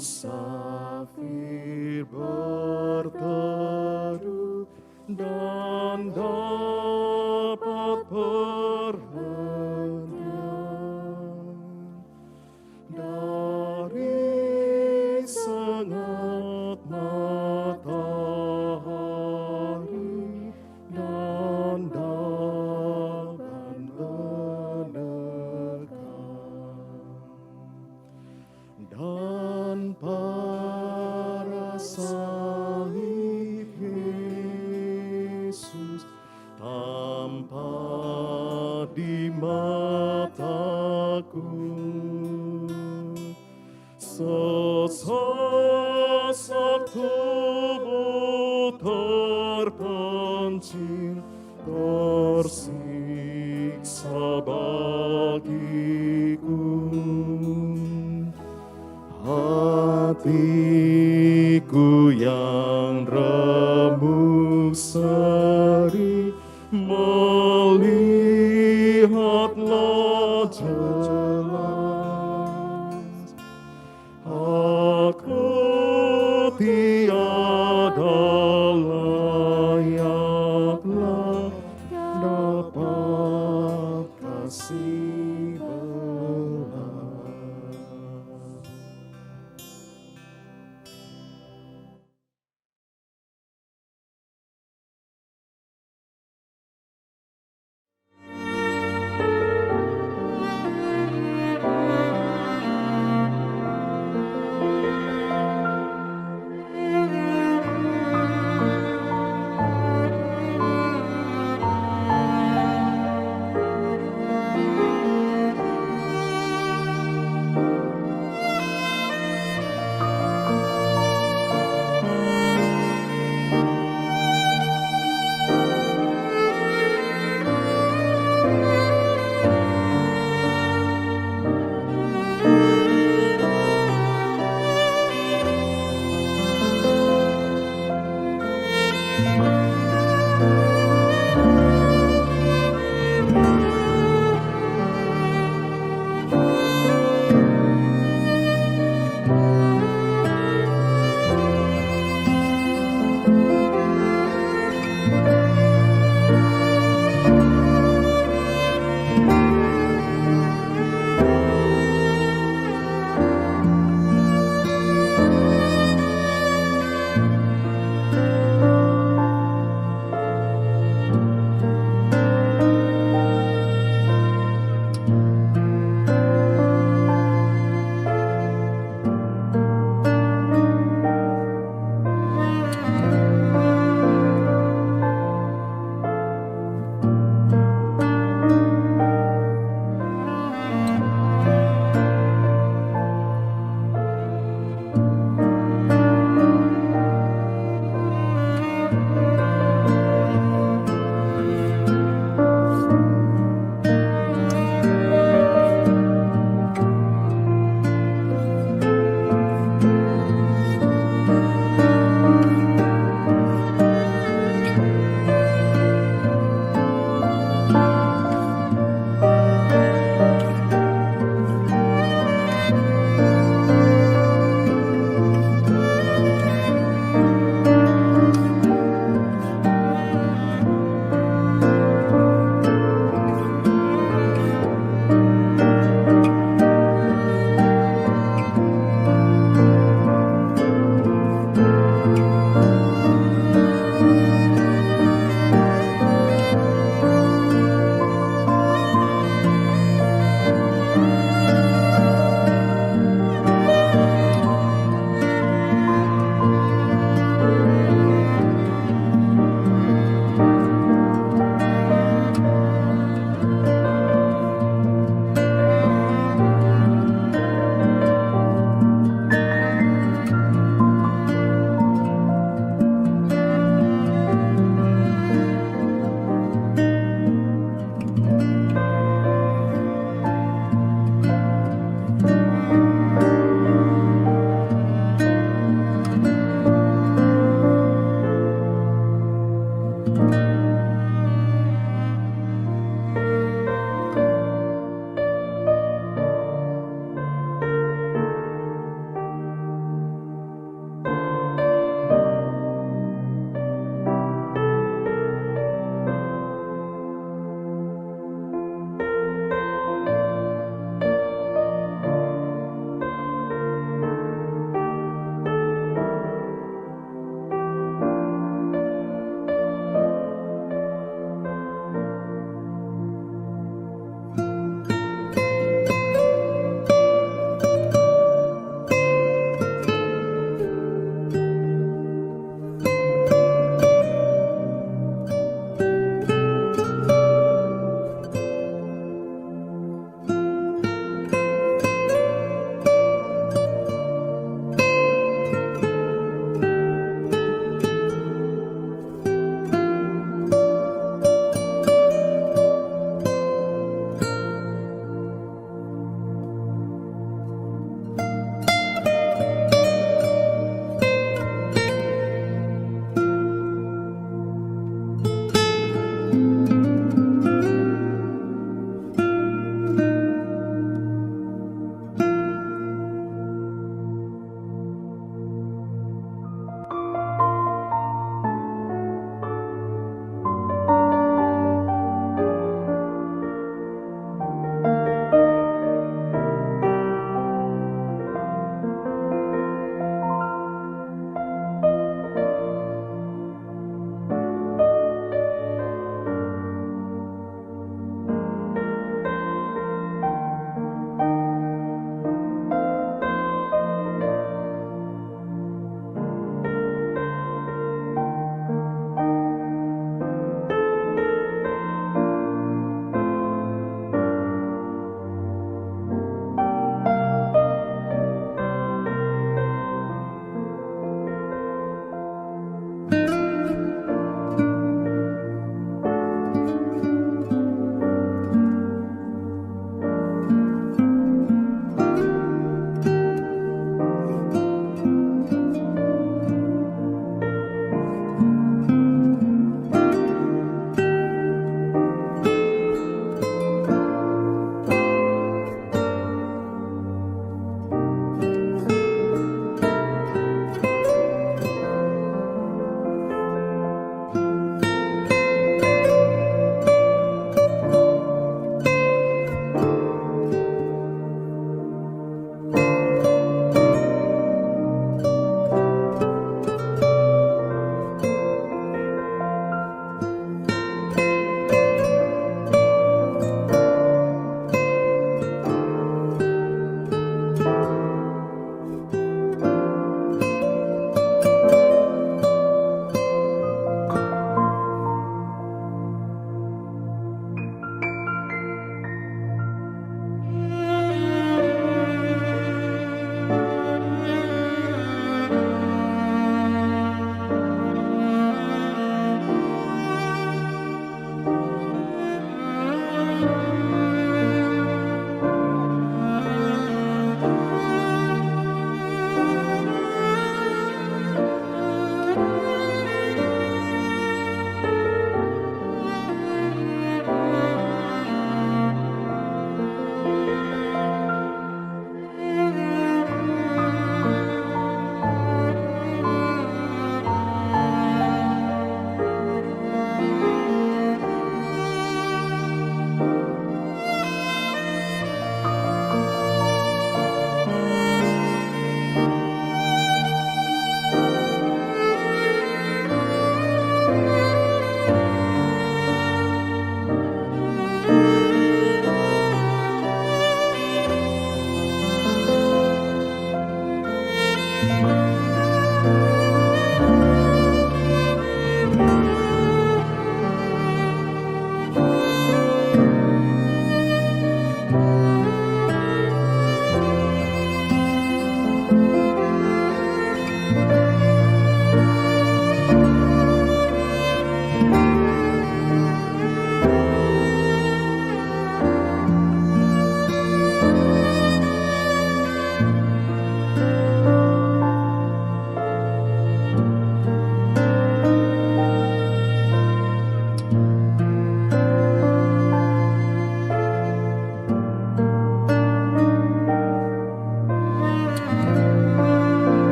musafir berteduh dan dapat perhentian dari sengat matahari dan dalam menekan dan para salib Yesus tampak di mataku. Sesosok tubuh terpencil, tersiksa bagiku. Hatiku yang remuk seri melihatlah jelas, aku tiada layaklah dapat kasih belas.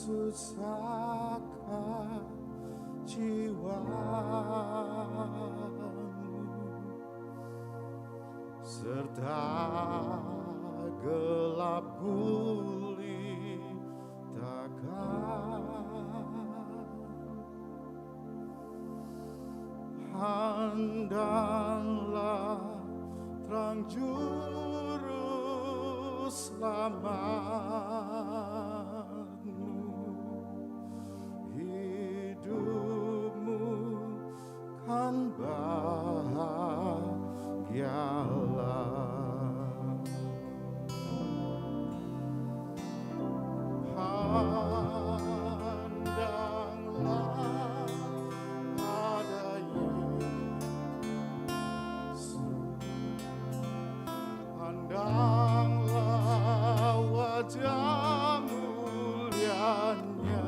susahkan jiwamu, serta gelap gulitakan. Pandanglah terang juru selamatmu, hidupmu kan bahagialah. Pandanglah pada Yesus, pandanglah wajah mulianya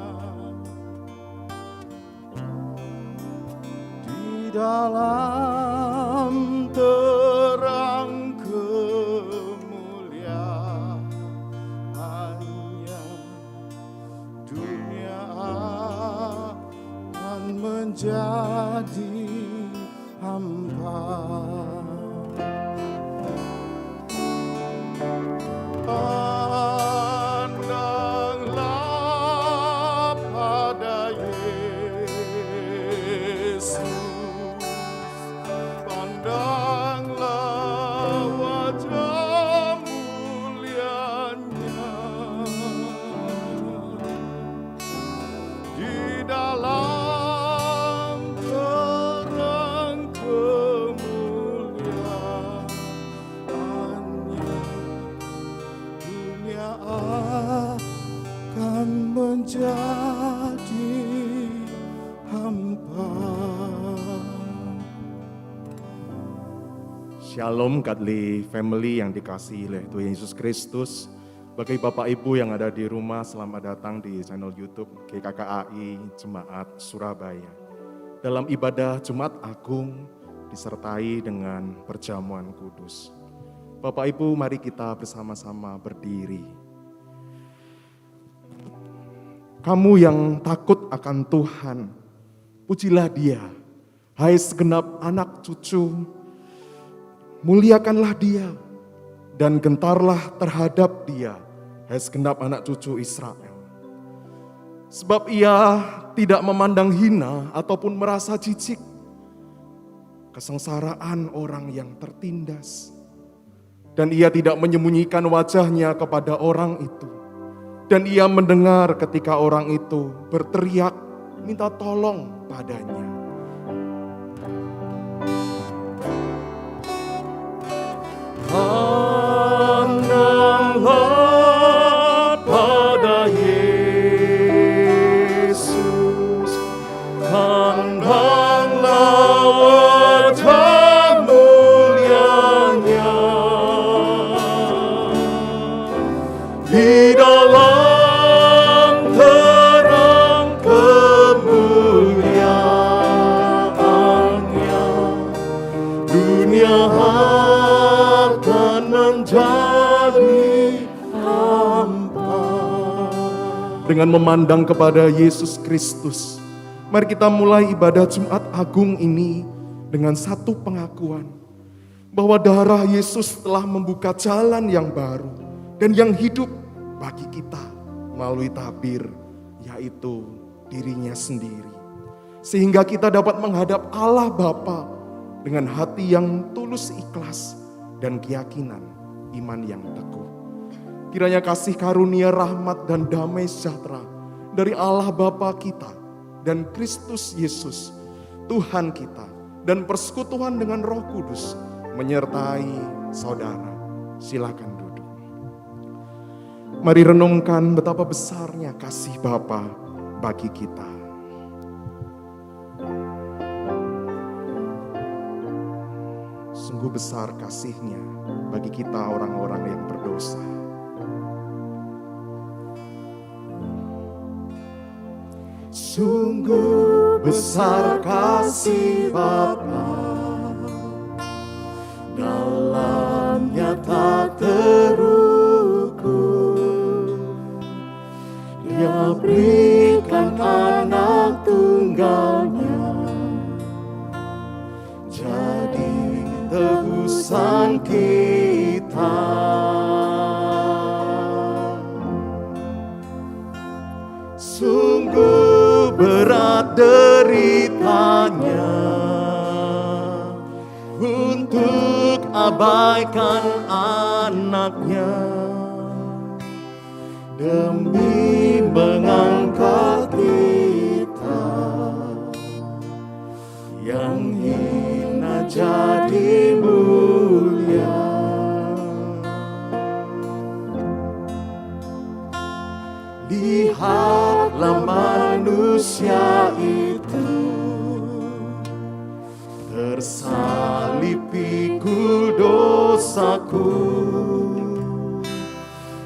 di dalam terang kemuliaannya. Dunia akan menjadi hampa. Pandanglah pada Yesus, pandanglah wajah mulianya di dalam terang kemuliaannya. Dunia akan menjadi hampa. Shalom Godly Family yang dikasihi oleh Tuhan Yesus Kristus. Bagi Bapak Ibu yang ada di rumah, selamat datang di channel YouTube GKKAI Jemaat Surabaya. Dalam ibadah Jumat Agung disertai dengan perjamuan kudus. Bapak Ibu, mari kita bersama-sama berdiri. Kamu yang takut akan Tuhan, pujilah Dia. Hai segenap anak cucu, muliakanlah Dia dan gentarlah terhadap Dia, hai segenap anak cucu Israel. Sebab Ia tidak memandang hina ataupun merasa jijik kesengsaraan orang yang tertindas. Dan Ia tidak menyembunyikan wajahnya kepada orang itu. Dan Ia mendengar ketika orang itu berteriak minta tolong padanya. Pandanglah pada Yesus, pandanglah wajah mulianya di dalam terang kemuliaannya. Dunia akan menjadi hampa. Dengan memandang kepada Yesus Kristus, mari kita mulai ibadah Jumat Agung ini dengan satu pengakuan bahwa darah Yesus telah membuka jalan yang baru dan yang hidup bagi kita melalui tabir, yaitu dirinya sendiri. Sehingga kita dapat menghadap Allah Bapa dengan hati yang tulus ikhlas dan keyakinan iman yang teguh. Kiranya kasih karunia, rahmat dan damai sejahtera dari Allah Bapa kita dan Kristus Yesus Tuhan kita dan persekutuan dengan Roh Kudus menyertai saudara. Silakan duduk. Mari renungkan betapa besarnya kasih Bapa bagi kita. Sungguh besar kasih-Nya bagi kita orang-orang yang berdosa. Sungguh besar kasih Bapa, dalamnya tak terukur. Dia memberikan anak tunggalnya jadi tebusan kita. Sungguh berat deritanya untuk abaikan anaknya, demi mengangkat kita yang hina jadi mulia. Lihatlah manusia itu tersalib pikul dosaku,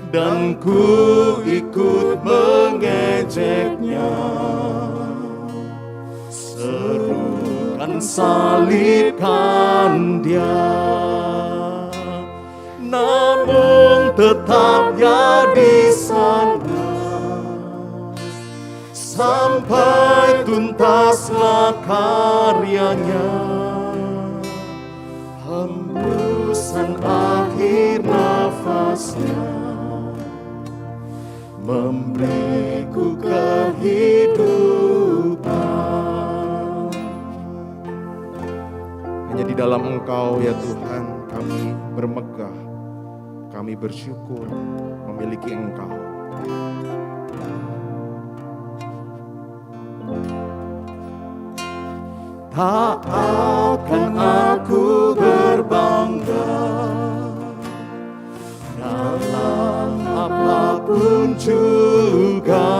dan ku ikut mengejeknya. Serukan salibkan dia, namun tetap dia di sana sampai tuntaslah karyanya. Hembusan akhir nafasnya memberiku kehidupan. Hanya di dalam Engkau ya Tuhan kami bermegah, kami bersyukur memiliki Engkau. Tak akan aku berbangga dalam apapun juga,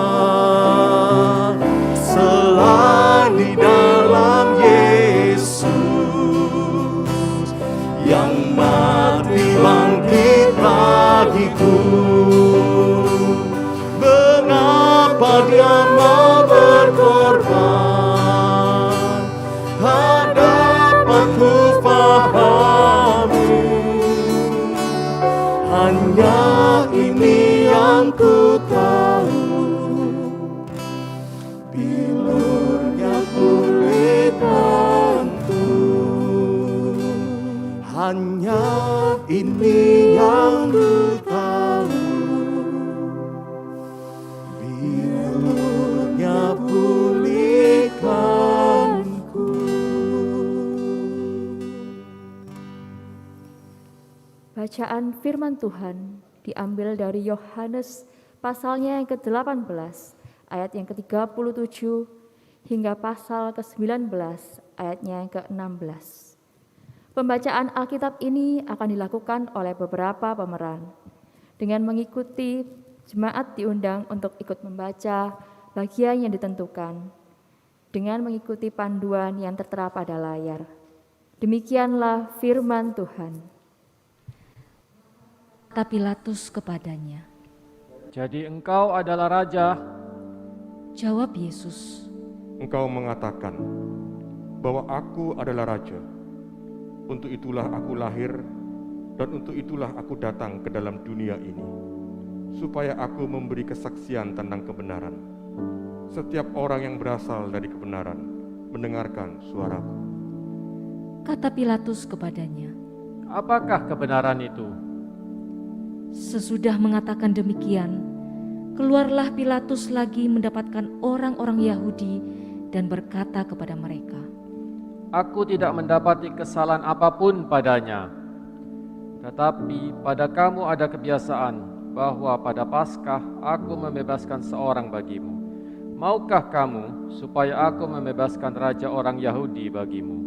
selain di dalam Yesus yang mati bangkit bagiku. Mengapa dia mau berkorban? Tak dapat ku pahami, hanya ini yang ku tahu, bilurnya pulihkanku. Hanya ini yang ku tahu, bilurnya pulihkanku. Bacaan firman Tuhan diambil dari Yohanes pasalnya yang ke-18 ayat yang ke-37 hingga pasal ke-19 ayatnya yang ke-16. Pembacaan Alkitab ini akan dilakukan oleh beberapa pemeran. Dengan mengikuti, jemaat diundang untuk ikut membaca bagian yang ditentukan dengan mengikuti panduan yang tertera pada layar. Demikianlah firman Tuhan. Kata Pilatus kepadanya, "Jadi engkau adalah raja?" Jawab Yesus, Engkau mengatakan bahwa aku adalah raja. Untuk itulah aku lahir dan untuk itulah aku datang ke dalam dunia ini, supaya aku memberi kesaksian tentang kebenaran. Setiap orang yang berasal dari kebenaran mendengarkan suaraku. Kata Pilatus kepadanya, "Apakah kebenaran itu?" sesudah mengatakan demikian, keluarlah Pilatus lagi mendapatkan orang-orang Yahudi dan berkata kepada mereka, "Aku tidak mendapati kesalahan apapun padanya. Tetapi pada kamu ada kebiasaan bahwa pada Paskah aku membebaskan seorang bagimu. Maukah kamu supaya aku membebaskan raja orang Yahudi bagimu?"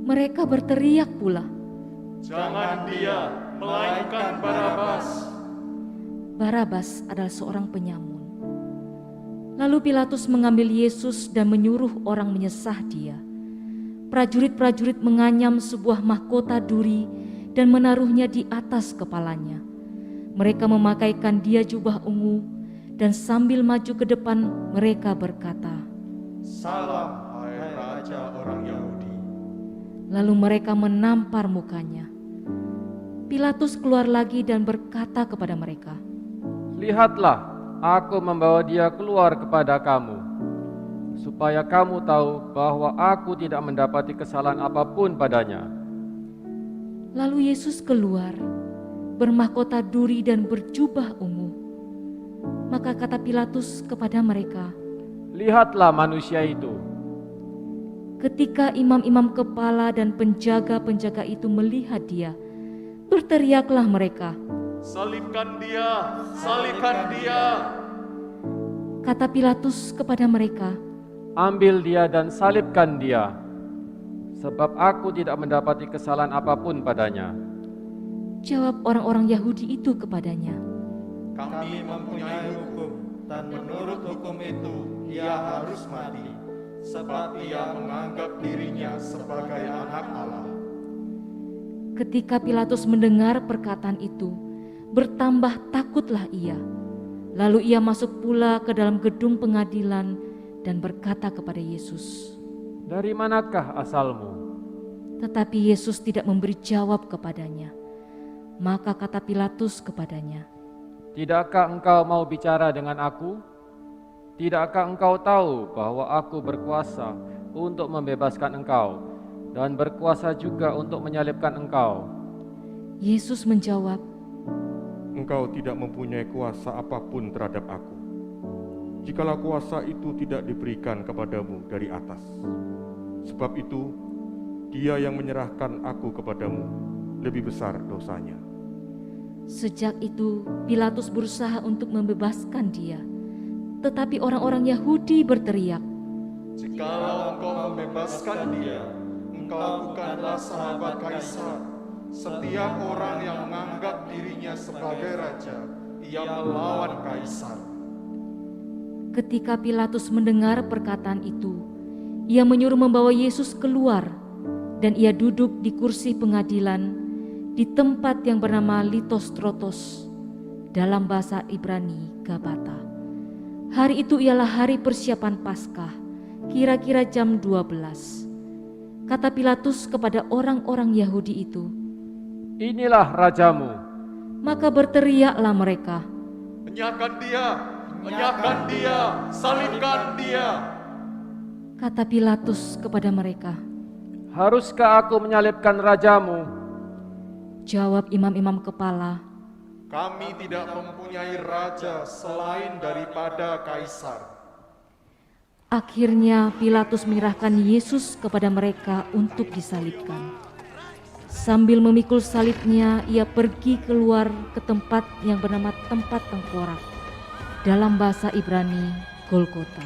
Mereka berteriak pula, Jangan dia, melainkan Barabas. Barabas adalah seorang penyamun. Lalu Pilatus mengambil Yesus dan menyuruh orang menyesah dia. Prajurit-prajurit menganyam sebuah mahkota duri dan menaruhnya di atas kepalanya. Mereka memakaikan dia jubah ungu dan sambil maju ke depan mereka berkata, Salam, hai Raja orang Yahudi. Lalu mereka menampar mukanya. Pilatus keluar lagi dan berkata kepada mereka, "Lihatlah, aku membawa dia keluar kepada kamu, supaya kamu tahu bahwa aku tidak mendapati kesalahan apapun padanya. Lalu Yesus keluar, bermahkota duri dan berjubah ungu. Maka kata Pilatus kepada mereka, Lihatlah manusia itu. ketika imam-imam kepala dan penjaga-penjaga itu melihat dia, berteriaklah mereka, Salibkan dia, salibkan dia. kata Pilatus kepada mereka, Ambil dia dan salibkan dia, sebab aku tidak mendapati kesalahan apapun padanya. jawab orang-orang Yahudi itu kepadanya, Kami mempunyai hukum, dan menurut hukum itu ia harus mati, sebab ia menganggap dirinya sebagai anak Allah. ketika Pilatus mendengar perkataan itu, bertambah takutlah ia. Lalu ia masuk pula ke dalam gedung pengadilan dan berkata kepada Yesus. Dari manakah asalmu? Tetapi Yesus tidak memberi jawab kepadanya. Maka kata Pilatus kepadanya, Tidakkah engkau mau bicara dengan aku? Tidakkah engkau tahu bahwa aku berkuasa untuk membebaskan engkau dan berkuasa juga untuk menyalibkan engkau? Yesus menjawab, Engkau tidak mempunyai kuasa apapun terhadap aku, jikalau kuasa itu tidak diberikan kepadamu dari atas. Sebab itu, dia yang menyerahkan aku kepadamu lebih besar dosanya. Sejak itu Pilatus berusaha untuk membebaskan dia. Tetapi orang-orang Yahudi berteriak, Jikalau engkau membebaskan dia, engkau bukanlah sahabat Kaisar. Setiap orang yang menganggap dirinya sebagai raja, ia melawan Kaisar. ketika Pilatus mendengar perkataan itu, ia menyuruh membawa Yesus keluar, dan ia duduk di kursi pengadilan di tempat yang bernama Litostrotos, dalam bahasa Ibrani Gabata. Hari itu ialah hari persiapan Paskah, kira-kira jam 12. Kata Pilatus kepada orang-orang Yahudi itu, Inilah rajamu. maka berteriaklah mereka, Enyahkan dia, enyahkan dia, salibkan dia. kata Pilatus kepada mereka. Haruskah aku menyalibkan rajamu? Jawab imam-imam kepala, Kami tidak mempunyai raja selain daripada Kaisar. Akhirnya Pilatus menyerahkan Yesus kepada mereka untuk disalibkan. Sambil memikul salibnya, ia pergi keluar ke tempat yang bernama tempat tengkorak, dalam bahasa Ibrani Golgota.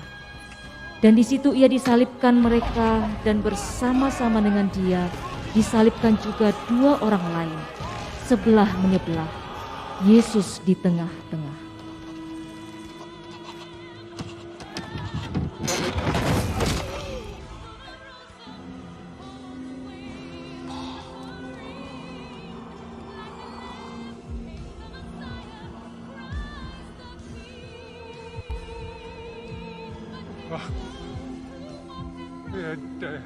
Dan di situ ia disalibkan mereka, dan bersama-sama dengan dia disalibkan juga dua orang lain, sebelah menyebelah, Yesus di tengah-tengah. They're dead.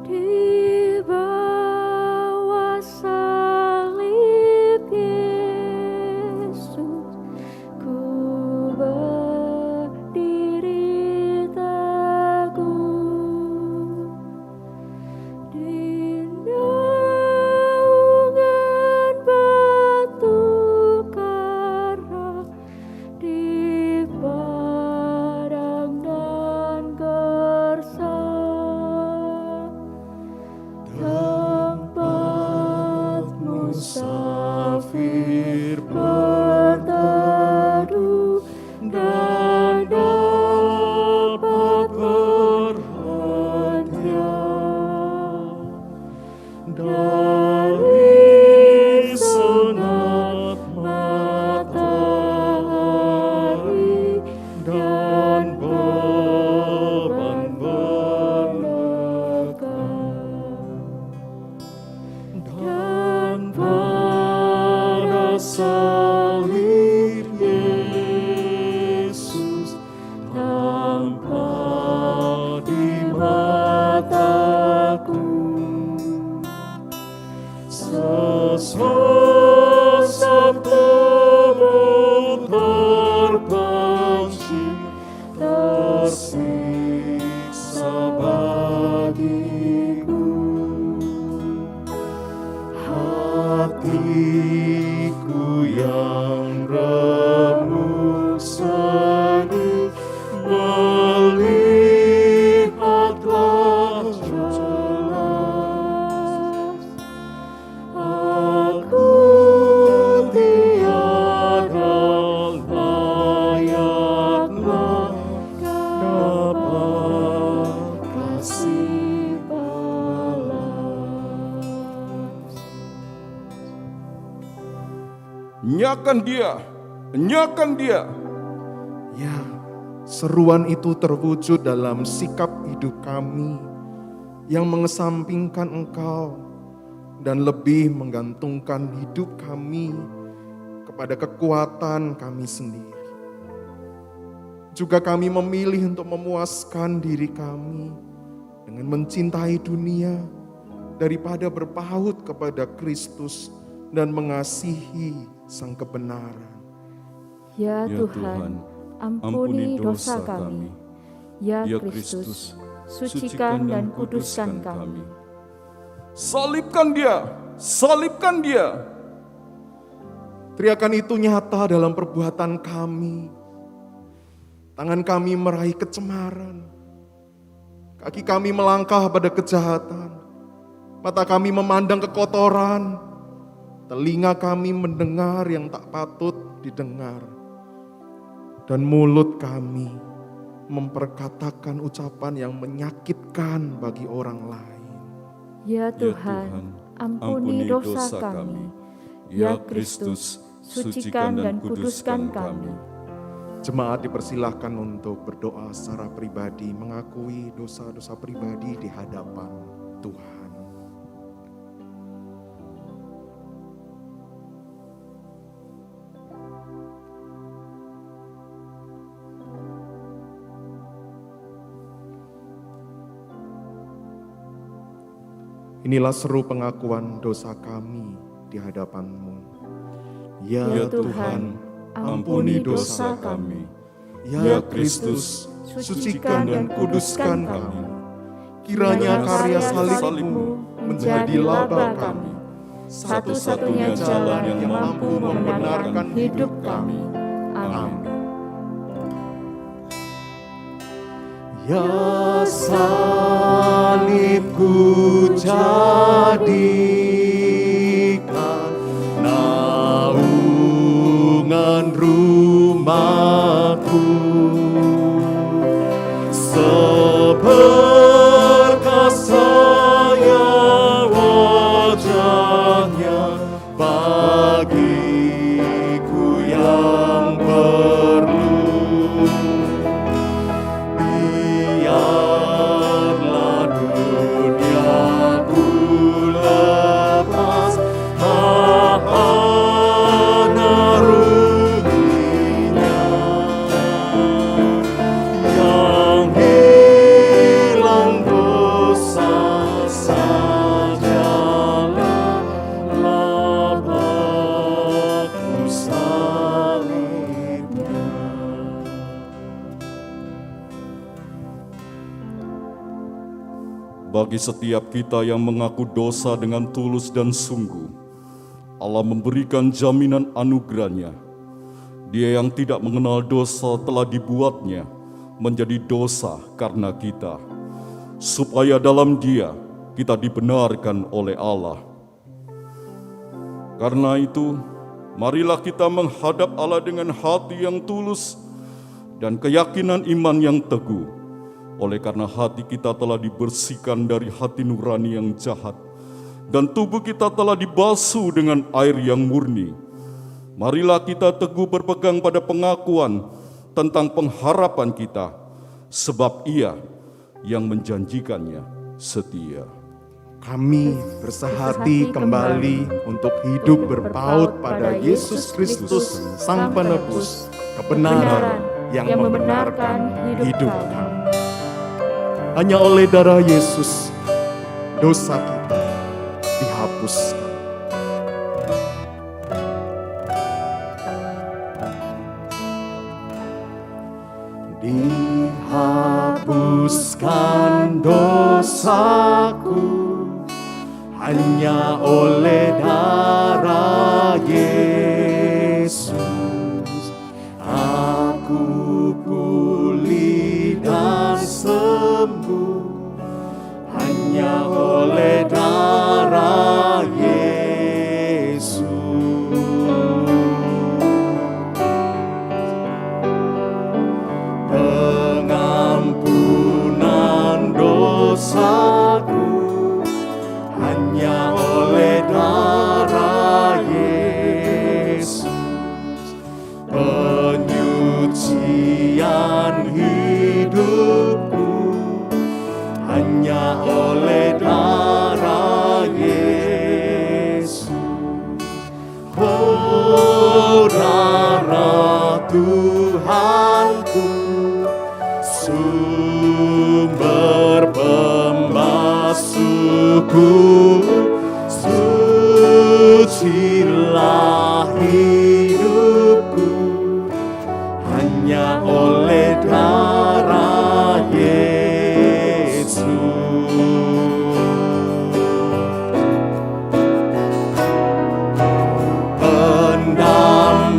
Di bawah salib Yesus, ku berdiri teguh. Di naungan batu karang, di padang dan gersang, sosok tubuh terpancing, tersiksa bagiku. Hatiku yang remuk sedih, melihatlah jelas aku tiada layak dapat kasih balas. Enyakan dia, enyakan dia. Ya, seruan itu terwujud dalam sikap hidup kami yang mengesampingkan Engkau dan lebih menggantungkan hidup kami kepada kekuatan kami sendiri. Juga kami memilih untuk memuaskan diri kami dengan mencintai dunia daripada berpaut kepada Kristus dan mengasihi Sang kebenaran. Ya Ya Tuhan, ampuni dosa kami. Ya Kristus, sucikan dan kuduskan kami. Salibkan dia, salibkan dia. Teriakan itu nyata dalam perbuatan kami. Tangan kami meraih kecemaran. Kaki kami melangkah pada kejahatan. Mata kami memandang kekotoran. Telinga kami mendengar yang tak patut didengar. Dan mulut kami memperkatakan ucapan yang menyakitkan bagi orang lain. Ya Tuhan, ampuni dosa kami. Ya Kristus, sucikan dan kuduskan kami. Jemaat dipersilahkan untuk berdoa secara pribadi, mengakui dosa-dosa pribadi di hadapan Tuhan. Inilah seru pengakuan dosa kami di hadapan-Mu. Ya Tuhan, ampuni dosa kami. Ya Kristus, sucikan dan kuduskan kami. Kiranya karya salib-Mu menjadi laba kami, satu-satunya jalan yang mampu membenarkan hidup kami. Amin. Ya salibku jadikan naungan rumahku, seperkasa wajahnya bagiku yang perlu. Biarlah duniaku lepas mahana ruginya, yang hilang dosa sajalah labaku salibnya. Bagi setiap kita yang mengaku dosa dengan tulus dan sungguh, Allah memberikan jaminan anugerah-Nya. Dia yang tidak mengenal dosa telah dibuatnya menjadi dosa karena kita, supaya dalam Dia kita dibenarkan oleh Allah. Karena itu, marilah kita menghadap Allah dengan hati yang tulus dan keyakinan iman yang teguh. Oleh karena hati kita telah dibersihkan dari hati nurani yang jahat, dan tubuh kita telah dibasuh dengan air yang murni. Marilah kita teguh berpegang pada pengakuan tentang pengharapan kita, sebab Ia yang menjanjikannya setia. Kami bersehati kembali untuk hidup berpaut pada Yesus Kristus, Sang Penebus, kebenaran yang membenarkan hidup kami. Hanya oleh darah Yesus, dosa kita dihapuskan. menebuskan dosaku, hanya oleh darah Yesus aku pulih dan sembuh, hanya oleh darah Yesus. Pengampunan dosaku hanya oleh darah Yesus, penyucian hidupku hanya oleh darah Yesus. Oh, darah Tuhanku, sumber pembasuhku, sucilah hidupku hanya oleh darah Yesus.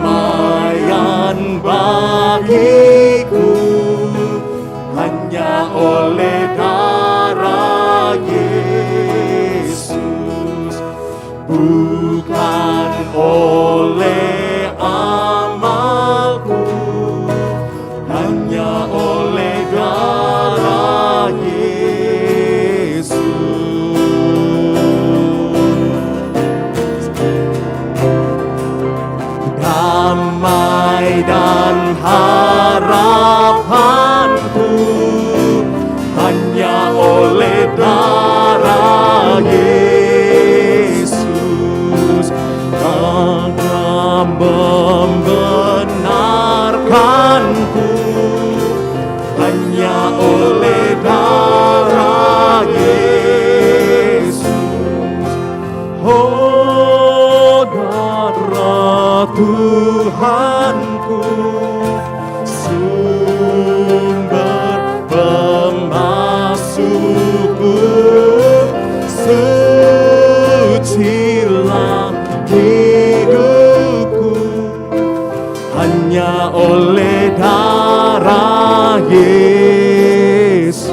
Pendamaian bagiku hanya oleh darah Yesus, bukan oleh amalku, hanya oleh darah Yesus. Damai dan harapanku hanya oleh darah Yesus, karena membenarkanku hanya oleh darah Yesus. Oh, darah Tuhanku, sumber pembasuhku, sucilah hidupku hanya oleh darah Yesus,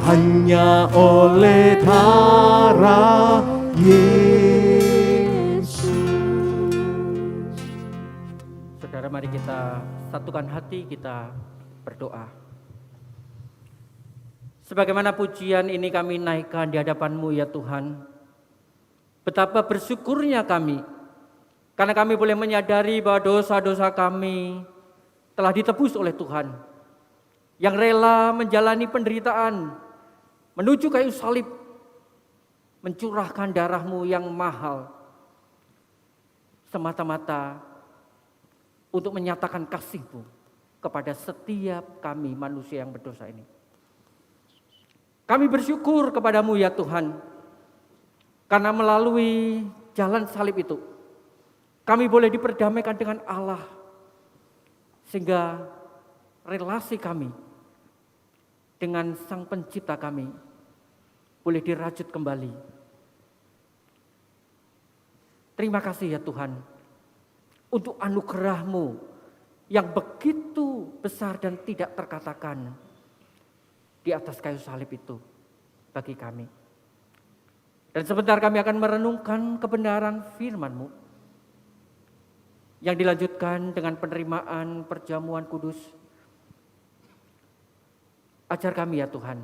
hanya oleh darah Yesus. Saudara, mari kita satukan hati, kita berdoa. Sebagaimana pujian ini kami naikkan di hadapan-Mu ya Tuhan, betapa bersyukurnya kami, karena kami boleh menyadari bahwa dosa-dosa kami telah ditebus oleh Tuhan, yang rela menjalani penderitaan, menuju kayu salib, mencurahkan darah-Mu yang mahal, semata-mata untuk menyatakan kasih-Mu kepada setiap kami manusia yang berdosa ini. Kami bersyukur kepada-Mu ya Tuhan, karena melalui jalan salib itu, kami boleh diperdamaikan dengan Allah, sehingga relasi kami dengan Sang Pencipta kami boleh dirajut kembali. Terima kasih ya Tuhan, untuk anugerah-Mu yang begitu besar dan tidak terkatakan di atas kayu salib itu bagi kami. Dan sebentar kami akan merenungkan kebenaran firman-Mu yang dilanjutkan dengan penerimaan perjamuan kudus. Ajar kami ya Tuhan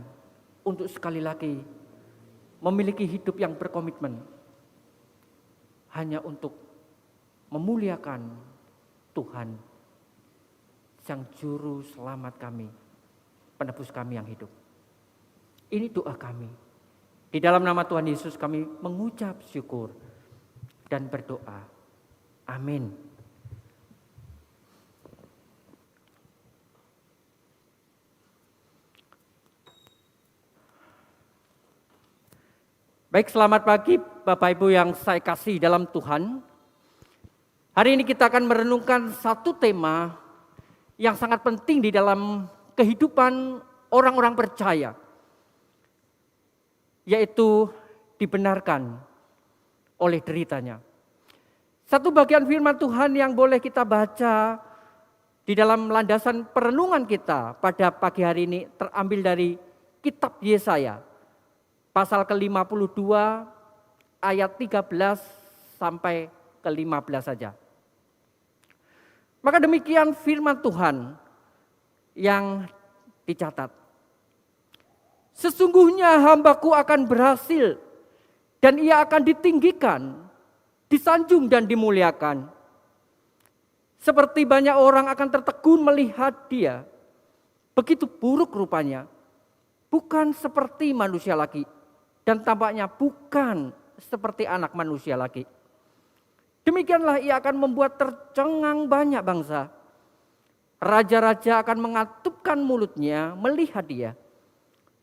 untuk sekali lagi memiliki hidup yang berkomitmen hanya untuk memuliakan Tuhan, Sang Juru Selamat kami, penebus kami yang hidup. Ini doa kami. Di dalam nama Tuhan Yesus kami mengucap syukur dan berdoa. Amin. Baik, selamat pagi Bapak Ibu yang saya kasih dalam Tuhan. Hari ini kita akan merenungkan satu tema yang sangat penting di dalam kehidupan orang-orang percaya, yaitu dibenarkan oleh deritanya. Satu bagian firman Tuhan yang boleh kita baca di dalam landasan perenungan kita pada pagi hari ini terambil dari kitab Yesaya, pasal ke-52 ayat 13 sampai ke-15 saja. Maka demikian firman Tuhan yang dicatat. Sesungguhnya hambaku akan berhasil dan ia akan ditinggikan, disanjung dan dimuliakan. Seperti banyak orang akan tertegun melihat dia. Begitu buruk rupanya. Bukan seperti manusia lagi. Dan tampaknya bukan seperti anak manusia lagi. Demikianlah ia akan membuat tercengang banyak bangsa. Raja-raja akan mengatupkan mulutnya melihat dia.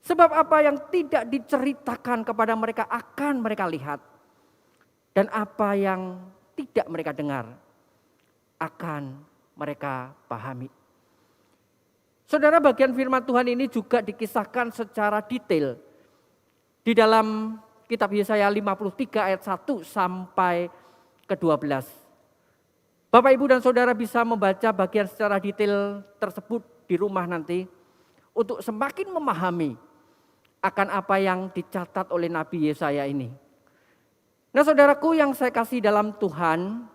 Sebab apa yang tidak diceritakan kepada mereka akan mereka lihat. Dan apa yang tidak mereka dengar akan mereka pahami. Saudara, bagian firman Tuhan ini juga dikisahkan secara detail di dalam kitab Yesaya 53 ayat 1 sampai ke-12. Bapak, Ibu dan Saudara bisa membaca bagian secara detail tersebut di rumah nanti untuk semakin memahami akan apa yang dicatat oleh Nabi Yesaya ini. Nah, saudaraku yang saya kasih dalam Tuhan,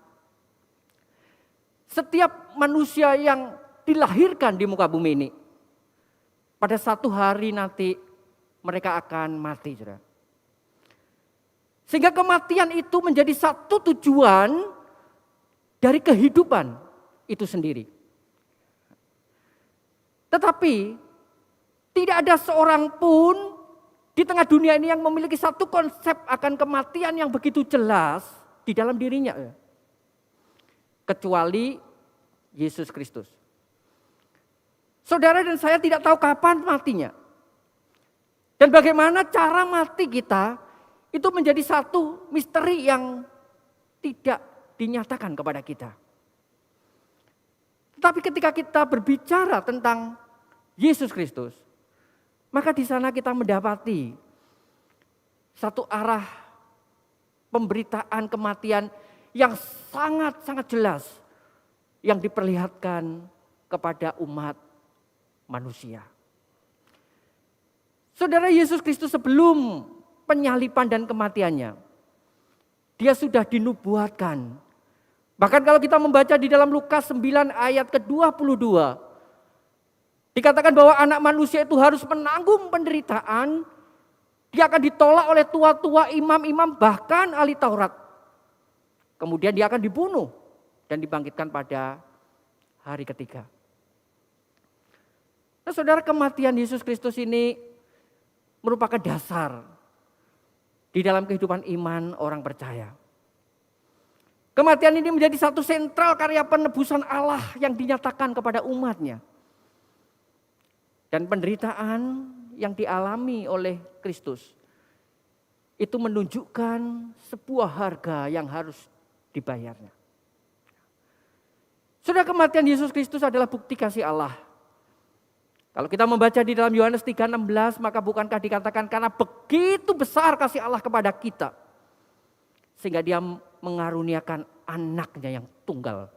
setiap manusia yang dilahirkan di muka bumi ini, pada satu hari nanti mereka akan mati, saudara. Sehingga kematian itu menjadi satu tujuan dari kehidupan itu sendiri. Tetapi tidak ada seorang pun di tengah dunia ini yang memiliki satu konsep akan kematian yang begitu jelas di dalam dirinya. Kecuali Yesus Kristus. Saudara dan saya tidak tahu kapan matinya. Dan bagaimana cara mati kita itu menjadi satu misteri yang tidak dinyatakan kepada kita. Tetapi ketika kita berbicara tentang Yesus Kristus, maka di sana kita mendapati satu arah pemberitaan kematian yang sangat-sangat jelas yang diperlihatkan kepada umat manusia. Saudara, Yesus Kristus sebelum penyaliban dan kematiannya, dia sudah dinubuatkan. Bahkan kalau kita membaca di dalam Lukas 9 ayat ke-22, dikatakan bahwa anak manusia itu harus menanggung penderitaan. Dia akan ditolak oleh tua-tua, imam-imam, bahkan ahli Taurat. Kemudian dia akan dibunuh dan dibangkitkan pada hari ketiga. Nah, saudara, kematian Yesus Kristus ini merupakan dasar di dalam kehidupan iman orang percaya. Kematian ini menjadi satu sentral karya penebusan Allah yang dinyatakan kepada umatnya. Dan penderitaan yang dialami oleh Kristus itu menunjukkan sebuah harga yang harus dibayarnya. Saudara, kematian Yesus Kristus adalah bukti kasih Allah. Kalau kita membaca di dalam Yohanes 3:16, maka bukankah dikatakan karena begitu besar kasih Allah kepada kita, sehingga dia mengaruniakan anaknya yang tunggal.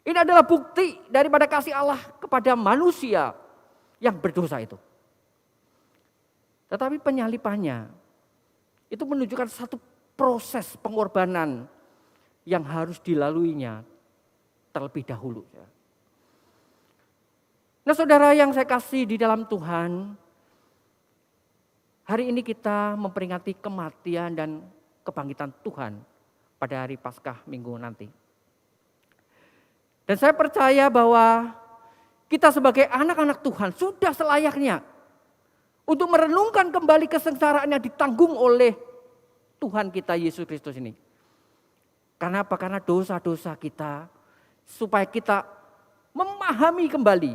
Ini adalah bukti daripada kasih Allah kepada manusia yang berdosa itu. Tetapi penyalipannya itu menunjukkan satu proses pengorbanan yang harus dilaluinya terlebih dahulu. Nah, saudara yang saya kasih di dalam Tuhan, hari ini kita memperingati kematian dan kebangkitan Tuhan pada hari Paskah minggu nanti. Dan saya percaya bahwa kita sebagai anak-anak Tuhan sudah selayaknya untuk merenungkan kembali kesengsaraan yang ditanggung oleh Tuhan kita Yesus Kristus ini. Karena apa? Karena dosa-dosa kita, supaya kita memahami kembali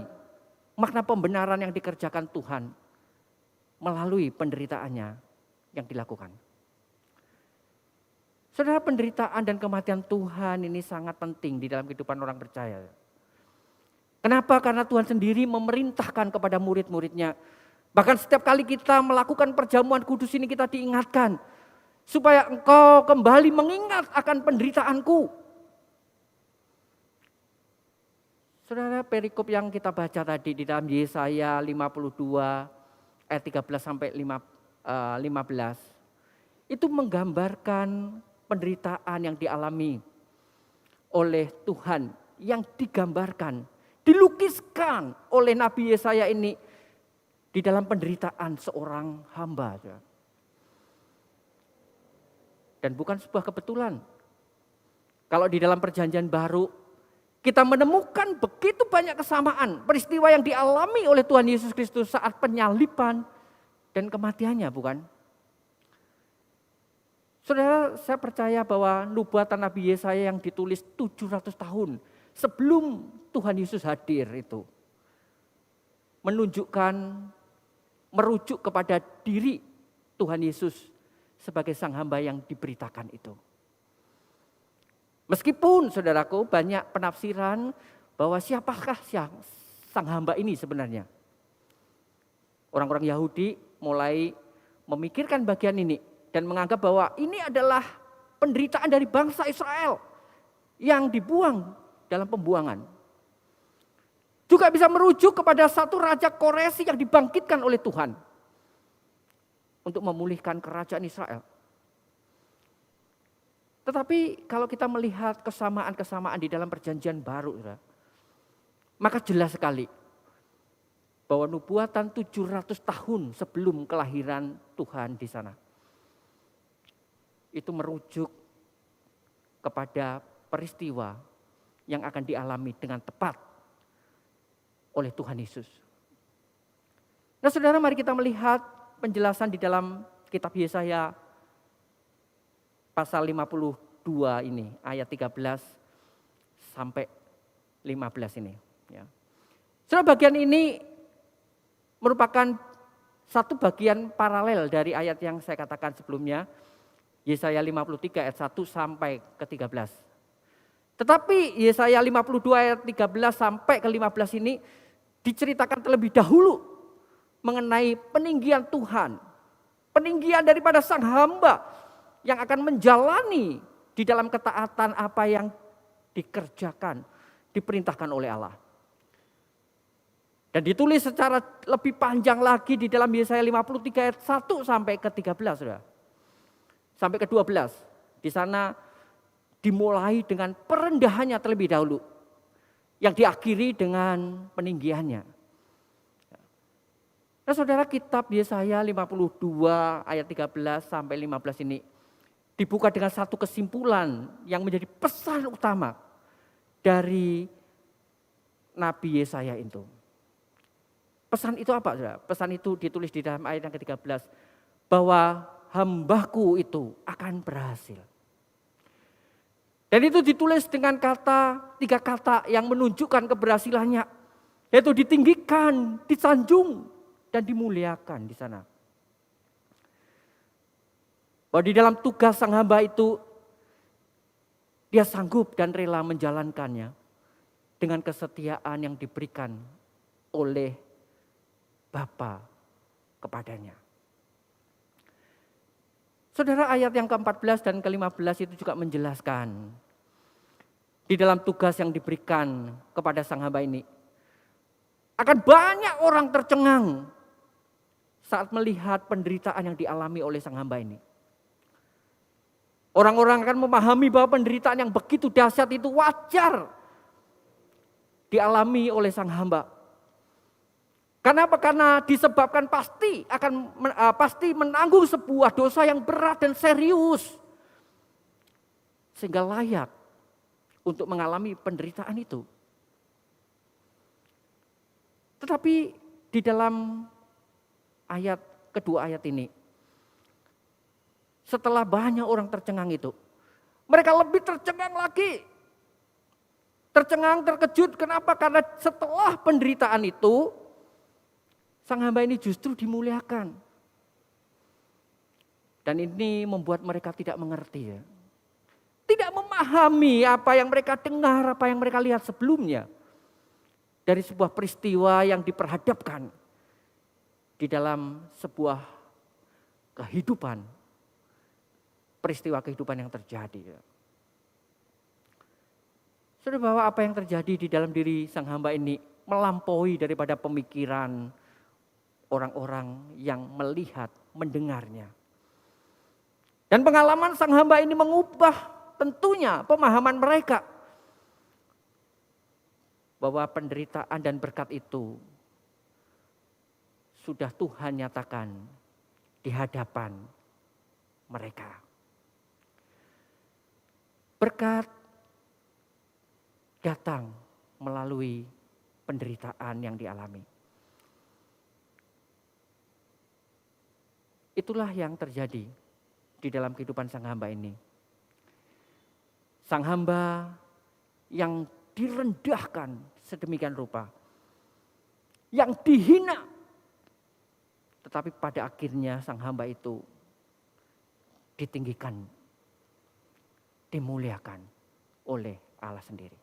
makna pembenaran yang dikerjakan Tuhan melalui penderitaannya yang dilakukan. Saudara, penderitaan dan kematian Tuhan ini sangat penting di dalam kehidupan orang percaya. Kenapa? Karena Tuhan sendiri memerintahkan kepada murid-muridnya. Bahkan setiap kali kita melakukan perjamuan kudus ini kita diingatkan. Supaya engkau kembali mengingat akan penderitaanku. Saudara, perikop yang kita baca tadi di dalam Yesaya 52 ayat 13 sampai 15. Itu menggambarkan penderitaan yang dialami oleh Tuhan. Yang digambarkan, dilukiskan oleh Nabi Yesaya ini di dalam penderitaan seorang hamba. Dan bukan sebuah kebetulan. Kalau di dalam perjanjian baru, kita menemukan begitu banyak kesamaan. Peristiwa yang dialami oleh Tuhan Yesus Kristus saat penyaliban dan kematiannya, bukan? Saudara, saya percaya bahwa nubuatan Nabi Yesaya yang ditulis 700 tahun sebelum Tuhan Yesus hadir itu menunjukkan, merujuk kepada diri Tuhan Yesus sebagai sang hamba yang diberitakan itu. Meskipun saudaraku banyak penafsiran bahwa siapakah sang hamba ini sebenarnya. Orang-orang Yahudi mulai memikirkan bagian ini dan menganggap bahwa ini adalah penderitaan dari bangsa Israel yang dibuang dalam pembuangan. Juga bisa merujuk kepada satu raja Koresi yang dibangkitkan oleh Tuhan untuk memulihkan kerajaan Israel. Tetapi kalau kita melihat kesamaan-kesamaan di dalam perjanjian baru, maka jelas sekali bahwa nubuatan 700 tahun sebelum kelahiran Tuhan di sana, itu merujuk kepada peristiwa yang akan dialami dengan tepat oleh Tuhan Yesus. Nah saudara, mari kita melihat penjelasan di dalam kitab Yesaya pasal 52 ini, ayat 13 sampai 15 ini. Ya. Saudara, bagian ini merupakan satu bagian paralel dari ayat yang saya katakan sebelumnya, Yesaya 53 ayat 1 sampai ke 13. Tetapi Yesaya 52 ayat 13 sampai ke 15 ini diceritakan terlebih dahulu mengenai peninggian Tuhan. Peninggian daripada sang hamba yang akan menjalani di dalam ketaatan apa yang dikerjakan, diperintahkan oleh Allah. Dan ditulis secara lebih panjang lagi di dalam Yesaya 53 ayat 1 sampai ke 13. Saudara. Sampai ke 12. Di sana dimulai dengan perendahannya terlebih dahulu. Yang diakhiri dengan peninggiannya. Nah saudara, kitab Yesaya 52 ayat 13 sampai 15 ini dibuka dengan satu kesimpulan yang menjadi pesan utama dari Nabi Yesaya itu. Pesan itu apa? Saudara? Pesan itu ditulis di dalam ayat yang ke-13. Bahwa hambaku itu akan berhasil. Dan itu ditulis dengan tiga kata yang menunjukkan keberhasilannya. Yaitu ditinggikan, disanjung, dan dimuliakan di sana. Bahwa di dalam tugas sang hamba itu, dia sanggup dan rela menjalankannya dengan kesetiaan yang diberikan oleh Bapa kepadanya. Saudara, ayat yang ke-14 dan ke-15 itu juga menjelaskan di dalam tugas yang diberikan kepada sang hamba ini. Akan banyak orang tercengang saat melihat penderitaan yang dialami oleh sang hamba ini. Orang-orang akan memahami bahwa penderitaan yang begitu dahsyat itu wajar dialami oleh sang hamba. Kenapa? Karena disebabkan pasti menanggung sebuah dosa yang berat dan serius. Sehingga layak untuk mengalami penderitaan itu. Tetapi di dalam kedua ayat ini, setelah banyak orang tercengang itu, mereka lebih tercengang lagi. Tercengang, terkejut. Kenapa? Karena setelah penderitaan itu, sang hamba ini justru dimuliakan. Dan ini membuat mereka tidak mengerti ya. Tidak memahami apa yang mereka dengar, apa yang mereka lihat sebelumnya. dari sebuah peristiwa yang diperhadapkan di dalam sebuah kehidupan, peristiwa kehidupan yang terjadi. Saudara, bahwa apa yang terjadi di dalam diri sang hamba ini melampaui daripada pemikiran orang-orang yang melihat, mendengarnya. Dan pengalaman sang hamba ini mengubah tentunya pemahaman mereka bahwa penderitaan dan berkat itu sudah Tuhan nyatakan di hadapan mereka. Berkat datang melalui penderitaan yang dialami. Itulah yang terjadi di dalam kehidupan sang hamba ini. Sang hamba yang direndahkan sedemikian rupa, yang dihina, tetapi pada akhirnya sang hamba itu ditinggikan, dimuliakan oleh Allah sendiri.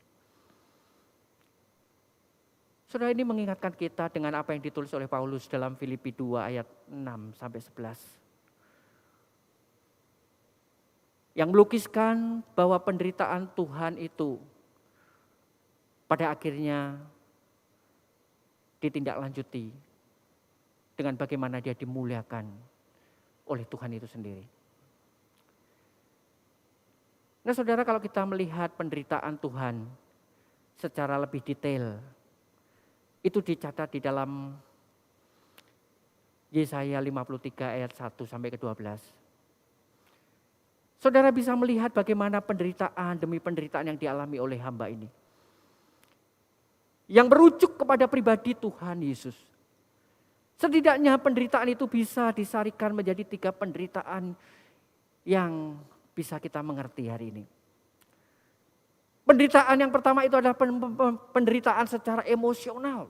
Saudara, ini mengingatkan kita dengan apa yang ditulis oleh Paulus dalam Filipi 2 ayat 6 sampai 11. Yang melukiskan bahwa penderitaan Tuhan itu pada akhirnya ditindaklanjuti dengan bagaimana dia dimuliakan oleh Tuhan itu sendiri. Nah saudara, kalau kita melihat penderitaan Tuhan secara lebih detail, itu dicatat di dalam Yesaya 53 ayat 1 sampai ke 12. Saudara bisa melihat bagaimana penderitaan demi penderitaan yang dialami oleh hamba ini. Yang merujuk kepada pribadi Tuhan Yesus. Setidaknya penderitaan itu bisa disarikan menjadi 3 penderitaan yang bisa kita mengerti hari ini. Penderitaan yang pertama itu adalah penderitaan secara emosional.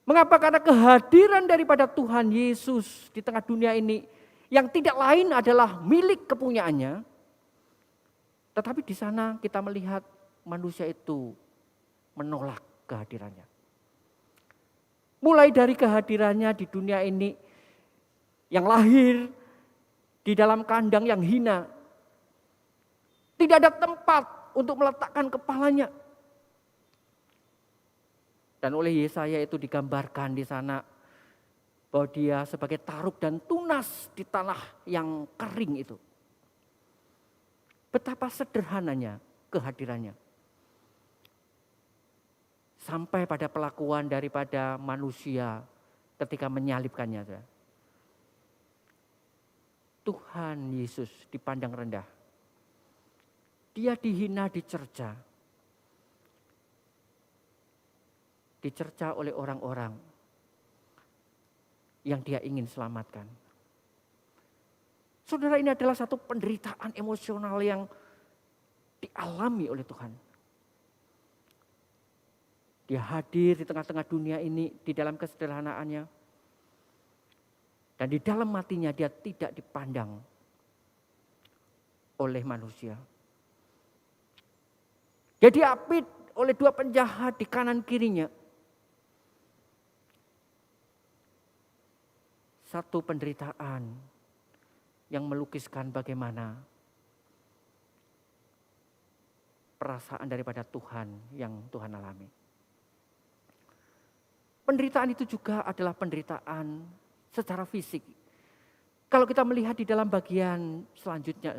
Mengapa? Karena kehadiran daripada Tuhan Yesus di tengah dunia ini yang tidak lain adalah milik kepunyaannya. Tetapi di sana kita melihat manusia itu menolak kehadirannya. Mulai dari kehadirannya di dunia ini yang lahir di dalam kandang yang hina. Tidak ada tempat untuk meletakkan kepalanya. Dan oleh Yesaya itu digambarkan di sana bahwa dia sebagai taruk dan tunas di tanah yang kering itu. Betapa sederhananya kehadirannya. Sampai pada pelakuan daripada manusia ketika menyalibkannya. Tuhan Yesus dipandang rendah. Dia dihina, dicerca. Dicerca oleh orang-orang yang dia ingin selamatkan. Saudara, ini adalah satu penderitaan emosional yang dialami oleh Tuhan. Dia hadir di tengah-tengah dunia ini di dalam kesederhanaannya. Dan di dalam matinya dia tidak dipandang oleh manusia. Dia diapit oleh 2 penjahat di kanan kirinya. Satu penderitaan yang melukiskan bagaimana perasaan daripada Tuhan yang Tuhan alami. Penderitaan itu juga adalah penderitaan secara fisik. Kalau kita melihat di dalam bagian selanjutnya,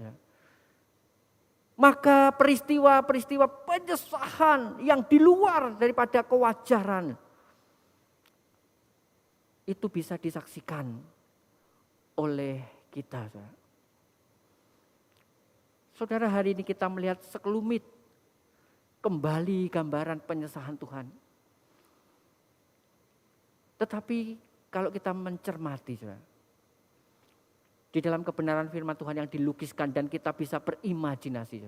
maka peristiwa-peristiwa penyesahan yang di luar daripada kewajaran itu bisa disaksikan oleh kita. Saudara, hari ini kita melihat sekelumit kembali gambaran penyesahan Tuhan. Tetapi kalau kita mencermati, di dalam kebenaran firman Tuhan yang dilukiskan dan kita bisa berimajinasi,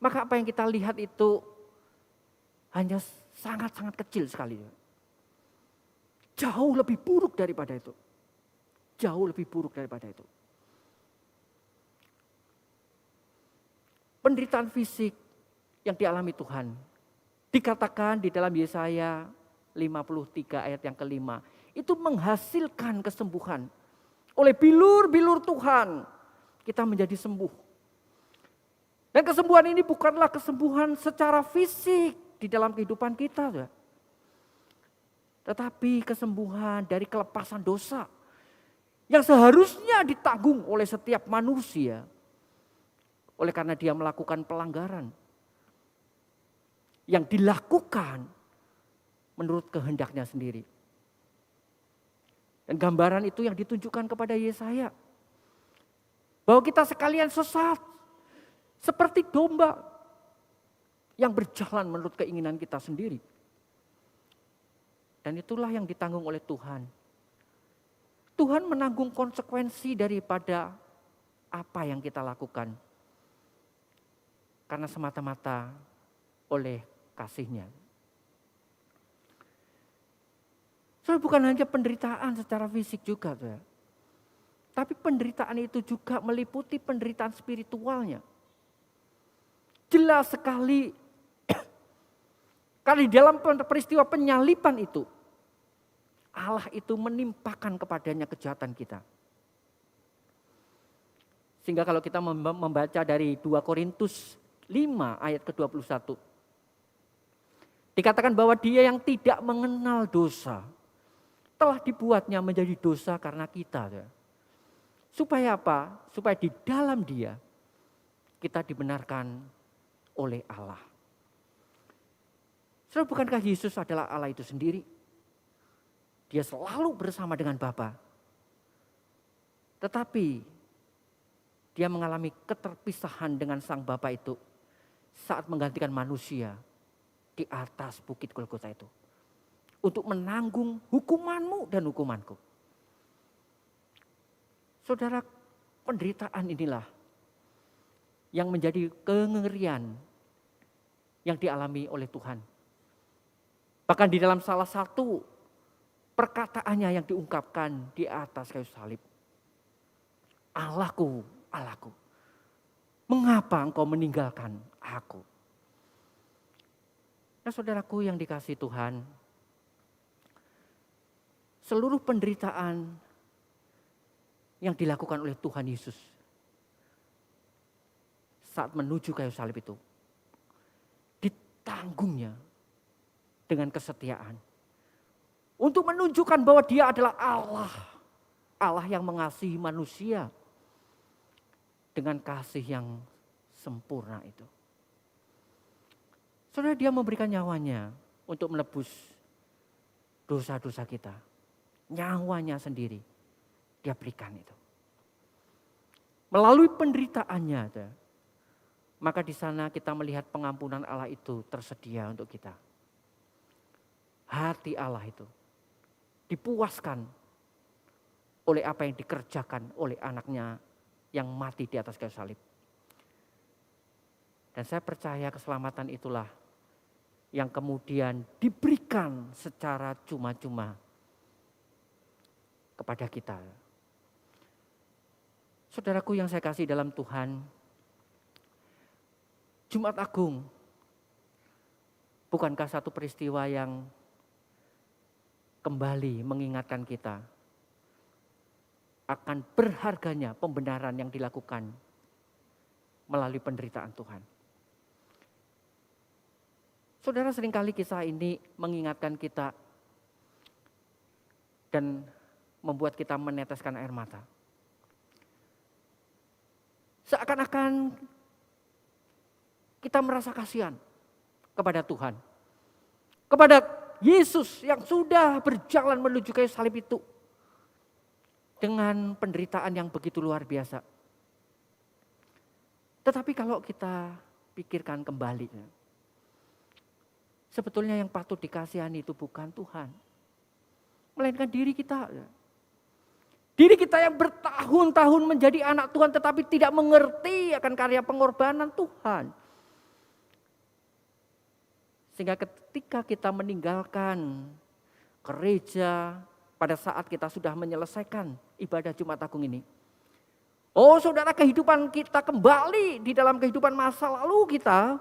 maka apa yang kita lihat itu hanya sangat-sangat kecil sekali. Jauh lebih buruk daripada itu. Jauh lebih buruk daripada itu. Penderitaan fisik yang dialami Tuhan Dikatakan di dalam Yesaya 53 ayat yang kelima, itu menghasilkan kesembuhan. Oleh bilur-bilur Tuhan, kita menjadi sembuh. Dan kesembuhan ini bukanlah kesembuhan secara fisik di dalam kehidupan kita, tetapi kesembuhan dari kelepasan dosa yang seharusnya ditanggung oleh setiap manusia. Oleh karena dia melakukan pelanggaran yang dilakukan menurut kehendaknya sendiri. Dan gambaran itu yang ditunjukkan kepada Yesaya. Bahwa kita sekalian sesat. Seperti domba yang berjalan menurut keinginan kita sendiri. Dan itulah yang ditanggung oleh Tuhan. Tuhan menanggung konsekuensi daripada apa yang kita lakukan. Karena semata-mata oleh kasih-Nya. So, bukan hanya penderitaan secara fisik juga, tapi penderitaan itu juga meliputi penderitaan spiritualnya. Jelas sekali, karena di dalam peristiwa penyaliban itu, Allah itu menimpakan kepadanya kejahatan kita. Sehingga kalau kita membaca dari 2 Korintus 5 ayat ke-21, dikatakan bahwa dia yang tidak mengenal dosa, telah dibuatnya menjadi dosa karena kita. Supaya apa? Supaya di dalam dia kita dibenarkan oleh Allah. Saudara, bukankah Yesus adalah Allah itu sendiri? Dia selalu bersama dengan Bapa. Tetapi dia mengalami keterpisahan dengan sang Bapa itu saat menggantikan manusia di atas bukit Golgota itu. Untuk menanggung hukumanmu dan hukumanku. Saudara, penderitaan inilah yang menjadi kengerian yang dialami oleh Tuhan. Bahkan di dalam salah satu perkataannya yang diungkapkan di atas kayu salib. Allahku, Allahku, mengapa engkau meninggalkan aku? Nah, saudaraku yang dikasihi Tuhan, seluruh penderitaan yang dilakukan oleh Tuhan Yesus saat menuju kayu salib itu ditanggungnya dengan kesetiaan untuk menunjukkan bahwa dia adalah Allah, Allah yang mengasihi manusia dengan kasih yang sempurna itu. Saudara, dia memberikan nyawanya untuk menebus dosa-dosa kita. Nyawanya sendiri dia berikan itu. Melalui penderitaannya, maka di sana kita melihat pengampunan Allah itu tersedia untuk kita. Hati Allah itu dipuaskan oleh apa yang dikerjakan oleh anaknya yang mati di atas kayu salib. Dan saya percaya keselamatan itulah yang kemudian diberikan secara cuma-cuma kepada kita. Saudaraku yang saya kasih dalam Tuhan, Jumat Agung bukankah satu peristiwa yang kembali mengingatkan kita akan berharganya pembenaran yang dilakukan melalui penderitaan Tuhan. Saudara, seringkali kisah ini mengingatkan kita dan membuat kita meneteskan air mata. Seakan-akan kita merasa kasihan kepada Tuhan. Kepada Yesus yang sudah berjalan menuju kayu salib itu. Dengan penderitaan yang begitu luar biasa. Tetapi kalau kita pikirkan kembali. Sebetulnya yang patut dikasihani itu bukan Tuhan. Melainkan diri kita. Diri kita yang bertahun-tahun menjadi anak Tuhan tetapi tidak mengerti akan karya pengorbanan Tuhan. Sehingga ketika kita meninggalkan gereja pada saat kita sudah menyelesaikan ibadah Jumat Agung ini. Oh saudara, kehidupan kita kembali di dalam kehidupan masa lalu kita.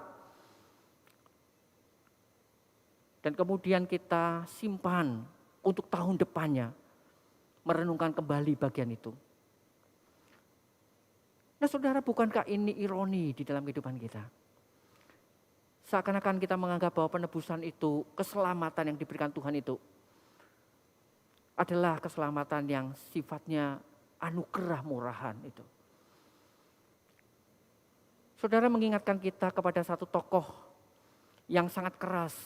Dan kemudian kita simpan untuk tahun depannya, merenungkan kembali bagian itu. Nah saudara, bukankah ini ironi di dalam kehidupan kita? Seakan-akan kita menganggap bahwa penebusan itu, keselamatan yang diberikan Tuhan itu adalah keselamatan yang sifatnya anugerah murahan itu. Saudara mengingatkan kita kepada satu tokoh yang sangat keras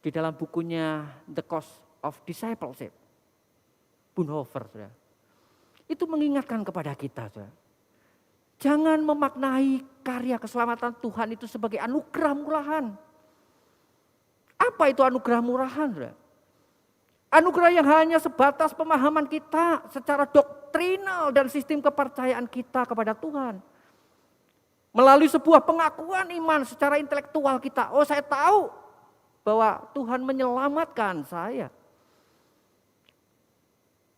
di dalam bukunya The Cost of Discipleship, Bonhoeffer. Saudara. Itu mengingatkan kepada kita. Saudara. Jangan memaknai karya keselamatan Tuhan itu sebagai anugerah murahan. Apa itu anugerah murahan? Saudara? Anugerah yang hanya sebatas pemahaman kita secara doktrinal dan sistem kepercayaan kita kepada Tuhan. Melalui sebuah pengakuan iman secara intelektual kita. Oh, saya tahu bahwa Tuhan menyelamatkan saya.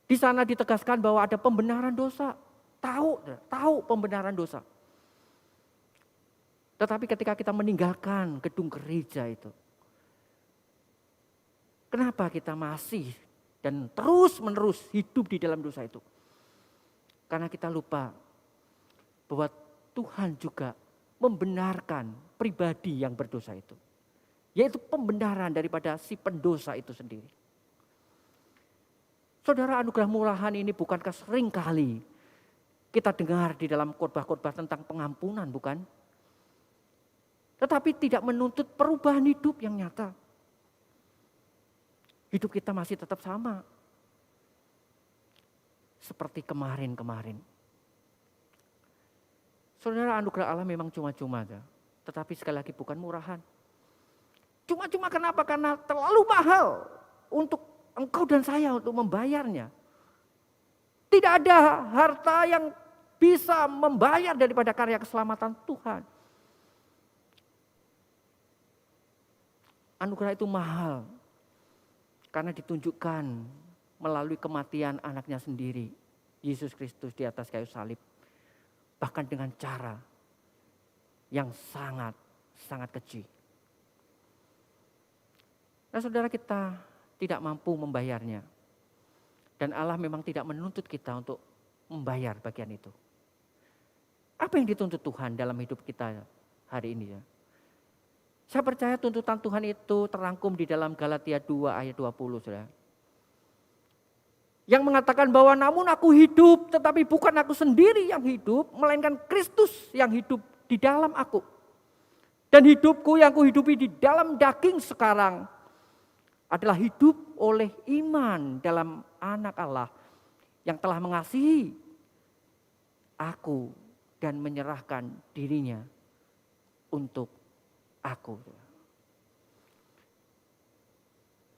Di sana ditegaskan bahwa ada pembenaran dosa. Tahu pembenaran dosa. Tetapi ketika kita meninggalkan gedung gereja itu, kenapa kita masih dan terus-menerus hidup di dalam dosa itu? Karena kita lupa bahwa Tuhan juga membenarkan pribadi yang berdosa itu. Yaitu pembenaran daripada si pendosa itu sendiri. Saudara, anugerah murahan ini bukankah sering kali kita dengar di dalam khotbah-khotbah tentang pengampunan, bukan? Tetapi tidak menuntut perubahan hidup yang nyata. Hidup kita masih tetap sama. Seperti kemarin-kemarin. Saudara, anugerah Allah memang cuma-cuma, tetapi sekali lagi bukan murahan. Cuma-cuma kenapa? Karena terlalu mahal untuk engkau dan saya untuk membayarnya. Tidak ada harta yang bisa membayar daripada karya keselamatan Tuhan. Anugerah itu mahal karena ditunjukkan melalui kematian anaknya sendiri, Yesus Kristus di atas kayu salib. Bahkan dengan cara yang sangat keji. Nah saudara, kita tidak mampu membayarnya. Dan Allah memang tidak menuntut kita untuk membayar bagian itu. Apa yang dituntut Tuhan dalam hidup kita hari ini ya? Saya percaya tuntutan Tuhan itu terangkum di dalam Galatia 2 ayat 20. Saudara. Yang mengatakan bahwa namun aku hidup tetapi bukan aku sendiri yang hidup, melainkan Kristus yang hidup di dalam aku. Dan hidupku yang kuhidupi di dalam daging sekarang adalah hidup oleh iman dalam anak Allah yang telah mengasihi aku dan menyerahkan dirinya untuk aku.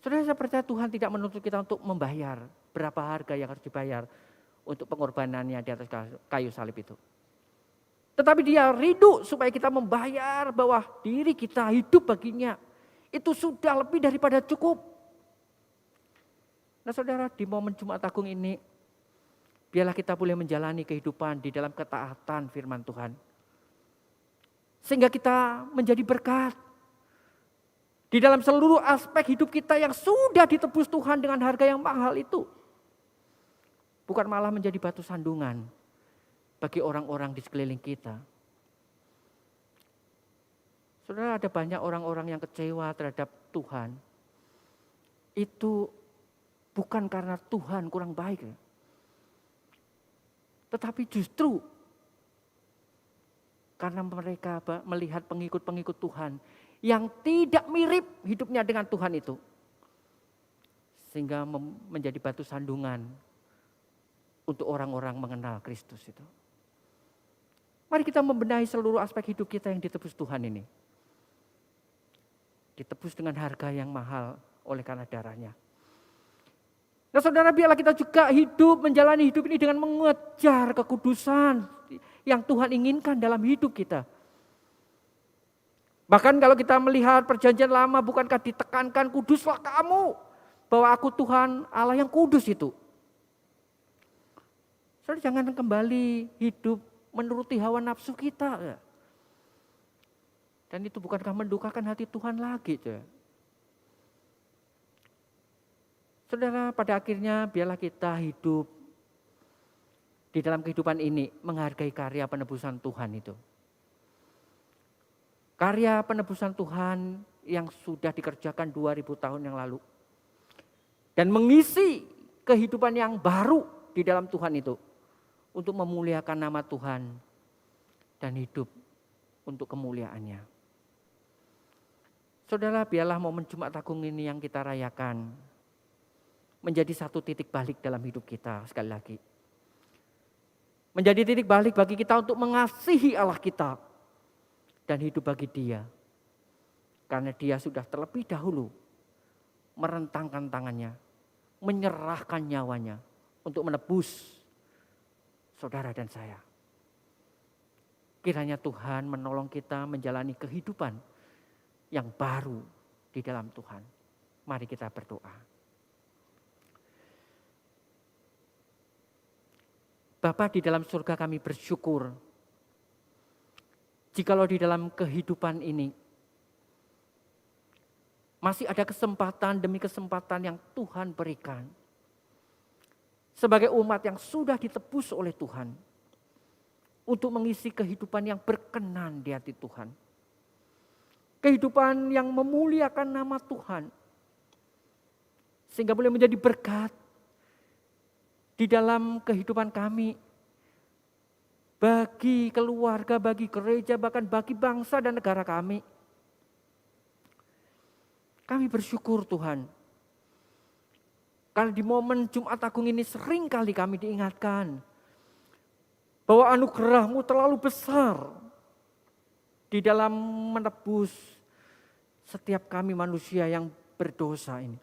Saudara, saya percaya Tuhan tidak menuntut kita untuk membayar berapa harga yang harus dibayar untuk pengorbanannya di atas kayu salib itu. Tetapi dia rindu supaya kita membayar bahwa diri kita hidup baginya. Itu sudah lebih daripada cukup. Nah saudara, di momen Jumat Agung ini, biarlah kita boleh menjalani kehidupan di dalam ketaatan firman Tuhan. Sehingga kita menjadi berkat. Di dalam seluruh aspek hidup kita yang sudah ditebus Tuhan dengan harga yang mahal itu. Bukan malah menjadi batu sandungan bagi orang-orang di sekeliling kita. Saudara, ada banyak orang-orang yang kecewa terhadap Tuhan. Itu bukan karena Tuhan kurang baik. Tetapi justru karena mereka melihat pengikut-pengikut Tuhan yang tidak mirip hidupnya dengan Tuhan itu. Sehingga menjadi batu sandungan untuk orang-orang mengenal Kristus itu. Mari kita membenahi seluruh aspek hidup kita yang ditebus Tuhan ini. Ditebus dengan harga yang mahal oleh karena darahnya. Nah saudara, biarlah kita juga hidup, menjalani hidup ini dengan mengejar kekudusan yang Tuhan inginkan dalam hidup kita. Bahkan kalau kita melihat perjanjian lama, bukankah ditekankan kuduslah kamu, bahwa aku Tuhan Allah yang kudus itu. Saudara, jangan kembali hidup menuruti hawa nafsu kita. Dan itu bukankah mendukakan hati Tuhan lagi. Saudara, pada akhirnya biarlah kita hidup di dalam kehidupan ini menghargai karya penebusan Tuhan itu. Karya penebusan Tuhan yang sudah dikerjakan 2000 tahun yang lalu. Dan mengisi kehidupan yang baru di dalam Tuhan itu. Untuk memuliakan nama Tuhan dan hidup untuk kemuliaannya. Saudara, biarlah momen Jumat Agung ini yang kita rayakan menjadi satu titik balik dalam hidup kita sekali lagi. Menjadi titik balik bagi kita untuk mengasihi Allah kita dan hidup bagi Dia. Karena Dia sudah terlebih dahulu merentangkan tangannya, menyerahkan nyawanya untuk menebus saudara dan saya. Kiranya Tuhan menolong kita menjalani kehidupan yang baru di dalam Tuhan. Mari kita berdoa. Bapa di dalam surga, kami bersyukur jikalau di dalam kehidupan ini masih ada kesempatan demi kesempatan yang Tuhan berikan. Sebagai umat yang sudah ditebus oleh Tuhan untuk mengisi kehidupan yang berkenan di hati Tuhan. Kehidupan yang memuliakan nama Tuhan. Sehingga boleh menjadi berkat di dalam kehidupan kami. Bagi keluarga, bagi gereja, bahkan bagi bangsa dan negara kami. Kami bersyukur Tuhan. Karena di momen Jumat Agung ini sering kali kami diingatkan bahwa anugerah-Mu terlalu besar di dalam menebus setiap kami manusia yang berdosa ini.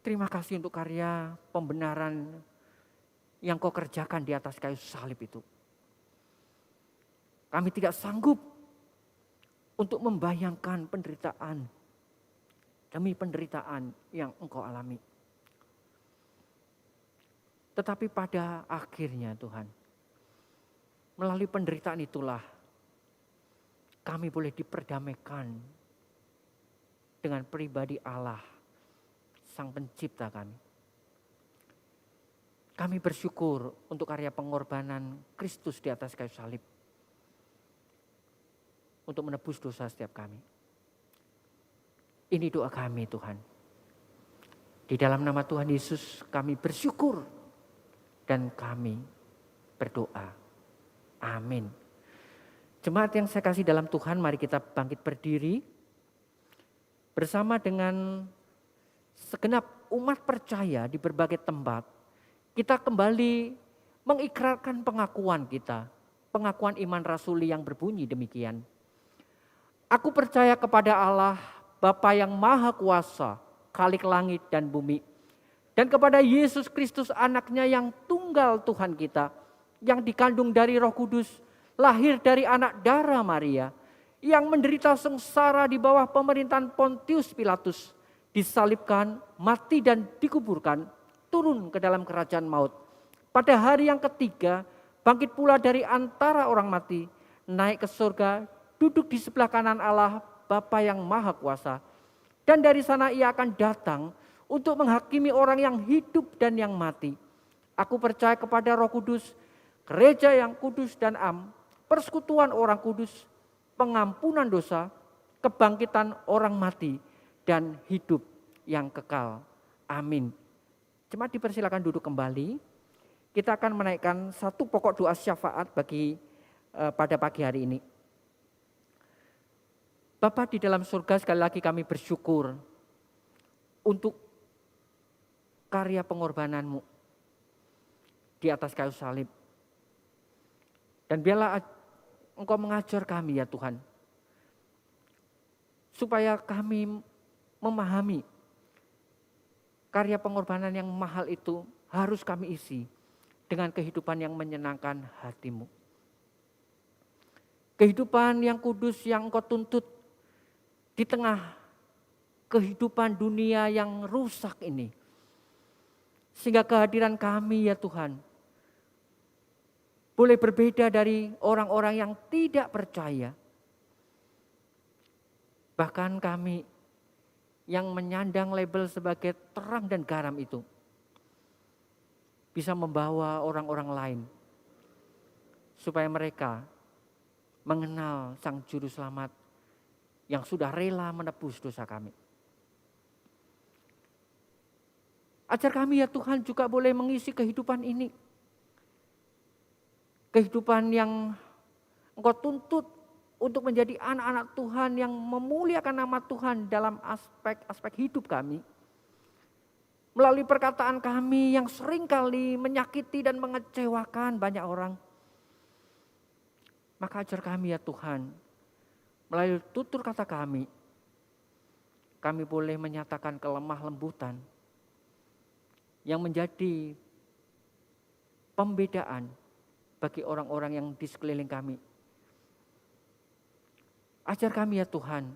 Terima kasih untuk karya pembenaran yang Kau kerjakan di atas kayu salib itu. Kami tidak sanggup untuk membayangkan penderitaan demi penderitaan yang Engkau alami. Tetapi pada akhirnya Tuhan, melalui penderitaan itulah kami boleh diperdamaikan dengan pribadi Allah, Sang Pencipta kami. Kami bersyukur untuk karya pengorbanan Kristus di atas kayu salib untuk menebus dosa setiap kami. Ini doa kami Tuhan. Di dalam nama Tuhan Yesus kami bersyukur dan kami berdoa. Amin. Jemaat yang saya kasih dalam Tuhan, mari kita bangkit berdiri. Bersama dengan segenap umat percaya di berbagai tempat, kita kembali mengikrarkan pengakuan kita. Pengakuan iman rasuli yang berbunyi demikian. Aku percaya kepada Allah, Bapa yang Maha Kuasa, Khalik langit dan bumi. Dan kepada Yesus Kristus anaknya yang tunggal Tuhan kita, yang dikandung dari Roh Kudus, lahir dari anak darah Maria, yang menderita sengsara di bawah pemerintahan Pontius Pilatus, disalibkan, mati dan dikuburkan, turun ke dalam kerajaan maut. Pada hari yang ketiga, bangkit pula dari antara orang mati, naik ke surga, duduk di sebelah kanan Allah, Bapa yang Maha Kuasa. Dan dari sana Ia akan datang untuk menghakimi orang yang hidup dan yang mati. Aku percaya kepada Roh Kudus, gereja yang kudus dan am, persekutuan orang kudus, pengampunan dosa, kebangkitan orang mati, dan hidup yang kekal. Amin. Jemaat dipersilakan duduk kembali. Kita akan menaikkan satu pokok doa syafaat bagi pada pagi hari ini. Bapa di dalam surga, sekali lagi kami bersyukur untuk karya pengorbanan-Mu di atas kayu salib. Dan biarlah Engkau mengajar kami ya Tuhan, supaya kami memahami karya pengorbanan yang mahal itu harus kami isi dengan kehidupan yang menyenangkan hati-Mu. Kehidupan yang kudus yang Engkau tuntut di tengah kehidupan dunia yang rusak ini. Sehingga kehadiran kami ya Tuhan boleh berbeda dari orang-orang yang tidak percaya. Bahkan kami yang menyandang label sebagai terang dan garam itu bisa membawa orang-orang lain supaya mereka mengenal Sang Juru Selamat yang sudah rela menebus dosa kami. Ajar kami ya Tuhan juga boleh mengisi kehidupan ini. Kehidupan yang Engkau tuntut untuk menjadi anak-anak Tuhan yang memuliakan nama Tuhan dalam aspek-aspek hidup kami. Melalui perkataan kami yang seringkali menyakiti dan mengecewakan banyak orang. Maka ajar kami ya Tuhan, melalui tutur kata kami boleh menyatakan kelemah lembutan yang menjadi pembedaan bagi orang-orang yang di sekeliling kami. Ajar kami ya Tuhan,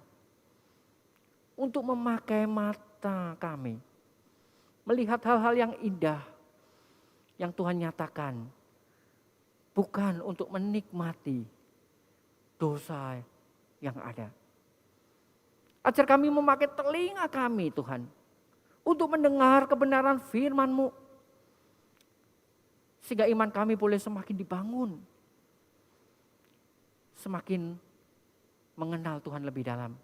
untuk memakai mata kami, melihat hal-hal yang indah yang Tuhan nyatakan, bukan untuk menikmati dosa yang ada. Ajar kami memakai telinga kami Tuhan, untuk mendengar kebenaran firman-Mu, sehingga iman kami boleh semakin dibangun, semakin mengenal Tuhan lebih dalam.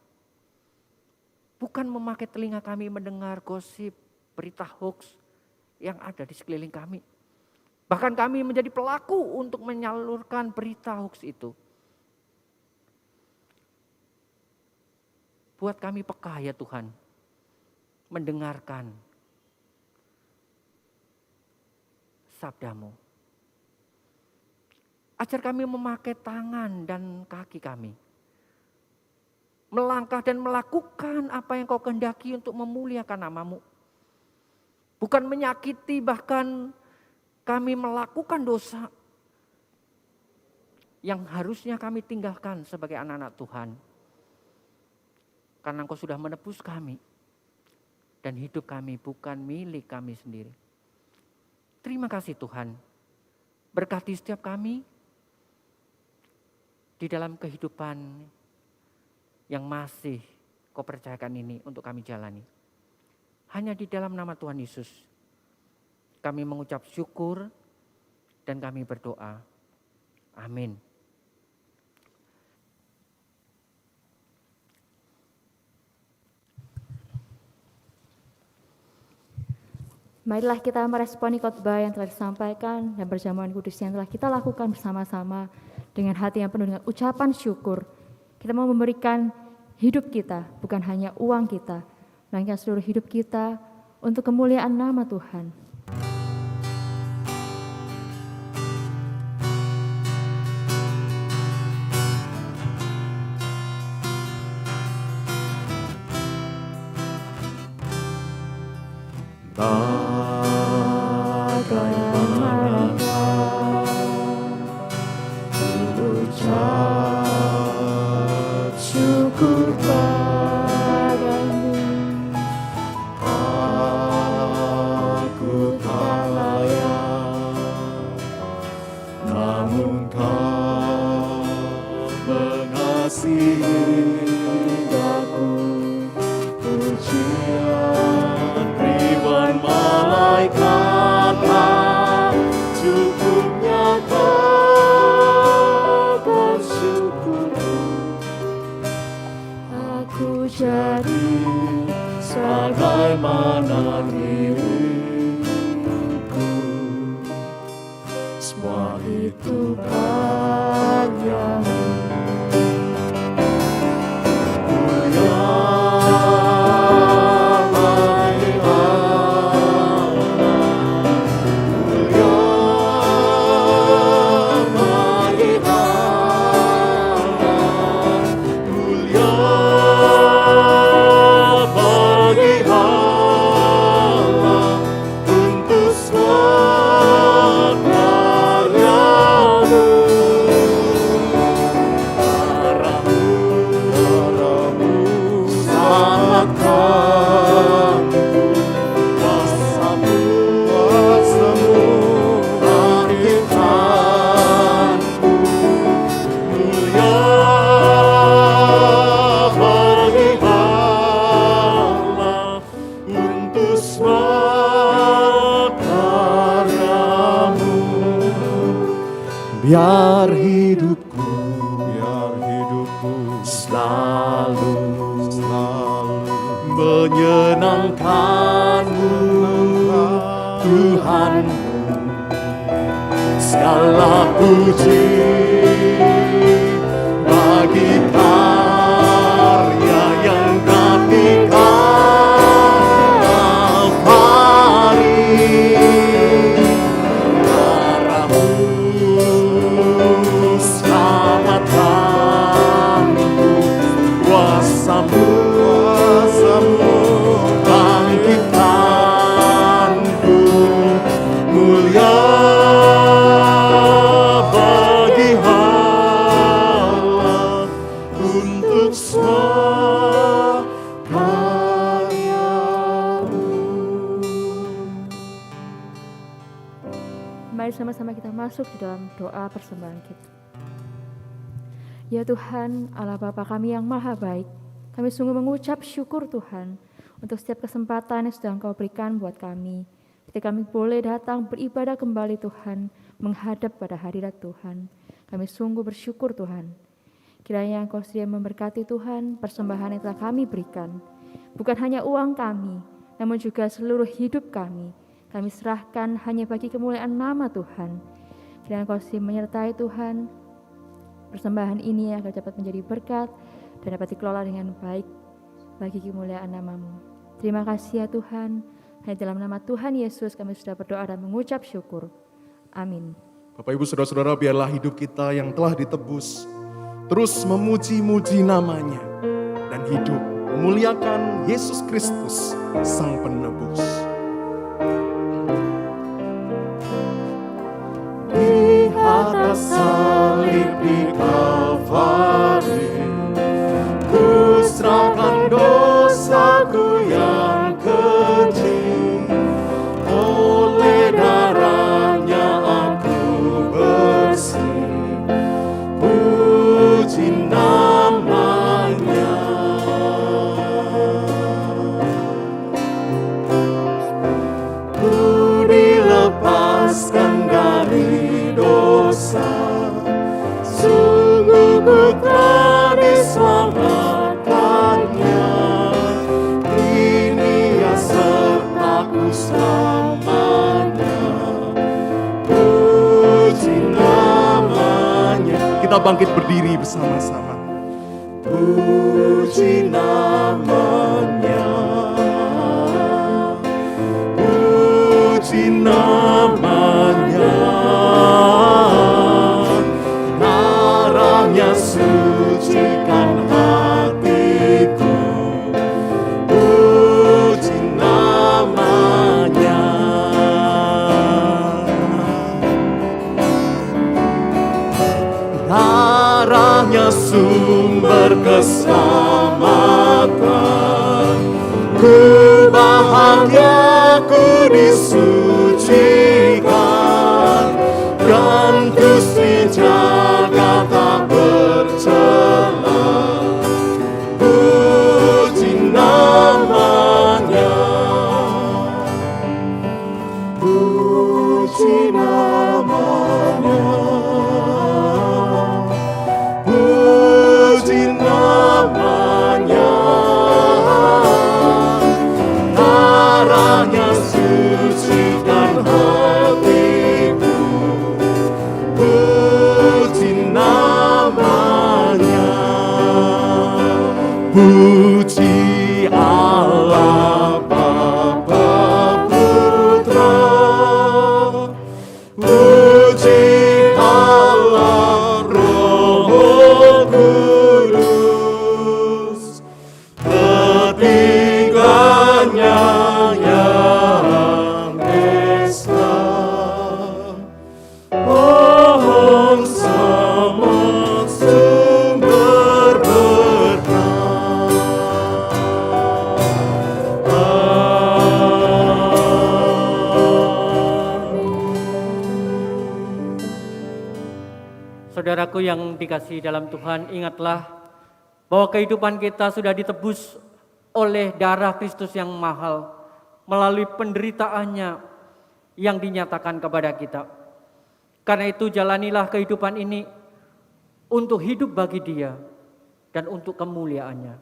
Bukan memakai telinga kami mendengar gosip, berita hoax yang ada di sekeliling kami. Bahkan kami menjadi pelaku untuk menyalurkan berita hoax itu. Buat kami peka ya Tuhan, mendengarkan sabda-Mu. Ajar kami memakai tangan dan kaki kami, melangkah dan melakukan apa yang Kau kehendaki untuk memuliakan nama-Mu. Bukan menyakiti, bahkan kami melakukan dosa yang harusnya kami tinggalkan sebagai anak-anak Tuhan. Karena Engkau sudah menebus kami dan hidup kami bukan milik kami sendiri. Terima kasih Tuhan. Berkati setiap kami di dalam kehidupan yang masih Kau percayakan ini untuk kami jalani. Hanya di dalam nama Tuhan Yesus kami mengucap syukur dan kami berdoa. Amin. Marilah kita meresponi khotbah yang telah disampaikan dan perjamuan kudus yang telah kita lakukan bersama-sama dengan hati yang penuh dengan ucapan syukur. Kita mau memberikan hidup kita, bukan hanya uang kita, melainkan seluruh hidup kita untuk kemuliaan nama Tuhan. Allah biar hidupku selalu menyenangkanmu, Tuhanmu. Segala puji bagi karya yang Kalvari, darahmu selamatkanku, kuasamu bangkitkanku, mulia bagi Allah untuk karyamu. Mari sama-sama kita masuk di dalam doa persembahan kita. Ya Tuhan, Allah Bapa kami yang maha baik, kami sungguh mengucap syukur Tuhan untuk setiap kesempatan yang sudah Engkau berikan buat kami. Ketika kami boleh datang beribadah kembali Tuhan, menghadap pada hadirat Tuhan. Kami sungguh bersyukur Tuhan. Kiranya Engkau sedia memberkati Tuhan persembahan yang telah kami berikan. Bukan hanya uang kami, namun juga seluruh hidup kami. Kami serahkan hanya bagi kemuliaan nama Tuhan. Kiranya Engkau sedia menyertai Tuhan. Persembahan ini agar dapat menjadi berkat dan dapat dikelola dengan baik bagi kemuliaan nama-Mu. Terima kasih ya Tuhan. Hanya dalam nama Tuhan Yesus kami sudah berdoa dan mengucap syukur. Amin. Bapak Ibu Saudara-saudara, biarlah hidup kita yang telah ditebus terus memuji-muji namanya dan hidup memuliakan Yesus Kristus Sang Penebus. Di atas salib di Kalvari, ku serahkan dosaku yang keji. Oleh darahnya aku bersih, puji namanya. Ku dilepaskan dari dosa, sungguh ku telah diselamatkannya. Kini ia sertaku selamanya, puji namanya. Kita bangkit berdiri bersama-sama. Puji namanya, puji namanya. Darahnya sucikan hatiku, puji namanya. Darahnya sumber keselamatan, ku bahagia, ku disucikan, dan Gusti jaga tak bercela, puji namanya, puji namanya, puji namanya. Darahnya sucikan hatiku, puji namanya. Puji Allah Bapa Putra, puji Allah Roh Kudus, ketiganya yang esa. Pohon sama sumber berkah. Saudaraku yang dikasihi dalam Tuhan, ingatlah bahwa kehidupan kita sudah ditebus oleh darah Kristus yang mahal melalui penderitaannya yang dinyatakan kepada kita. Karena itu jalanilah kehidupan ini untuk hidup bagi Dia dan untuk kemuliaannya.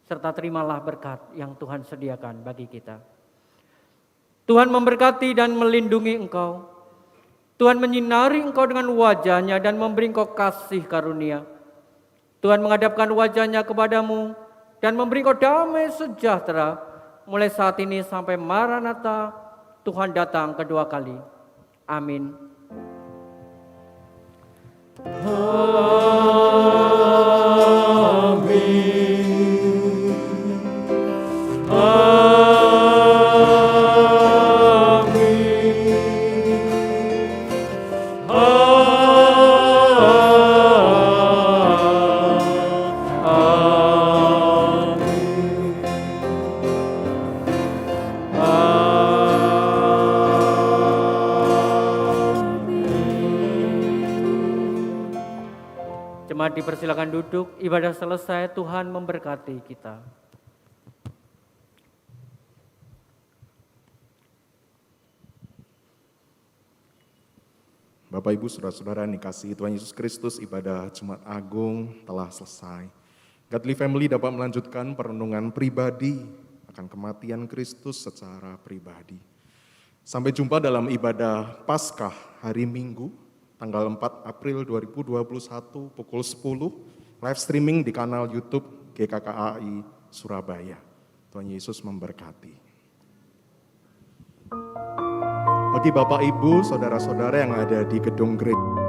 Serta terimalah berkat yang Tuhan sediakan bagi kita. Tuhan memberkati dan melindungi engkau. Tuhan menyinari engkau dengan wajah-Nya dan memberi engkau kasih karunia. Tuhan menghadapkan wajah-Nya kepadamu dan memberi engkau damai sejahtera mulai saat ini sampai Maranatha, Tuhan datang kedua kali. Amin. Jemaat dipersilakan duduk, ibadah selesai, Tuhan memberkati kita. Bapak Ibu Saudara-saudara yang dikasihi Tuhan Yesus Kristus, ibadah Jumat Agung telah selesai. Godly Family dapat melanjutkan perenungan pribadi akan kematian Kristus secara pribadi. Sampai jumpa dalam ibadah Paskah hari Minggu, tanggal 4 April 2021 pukul 10, live streaming di kanal YouTube GKKAI Surabaya. Tuhan Yesus memberkati. Bagi Bapak Ibu, saudara-saudara yang ada di gedung gereja,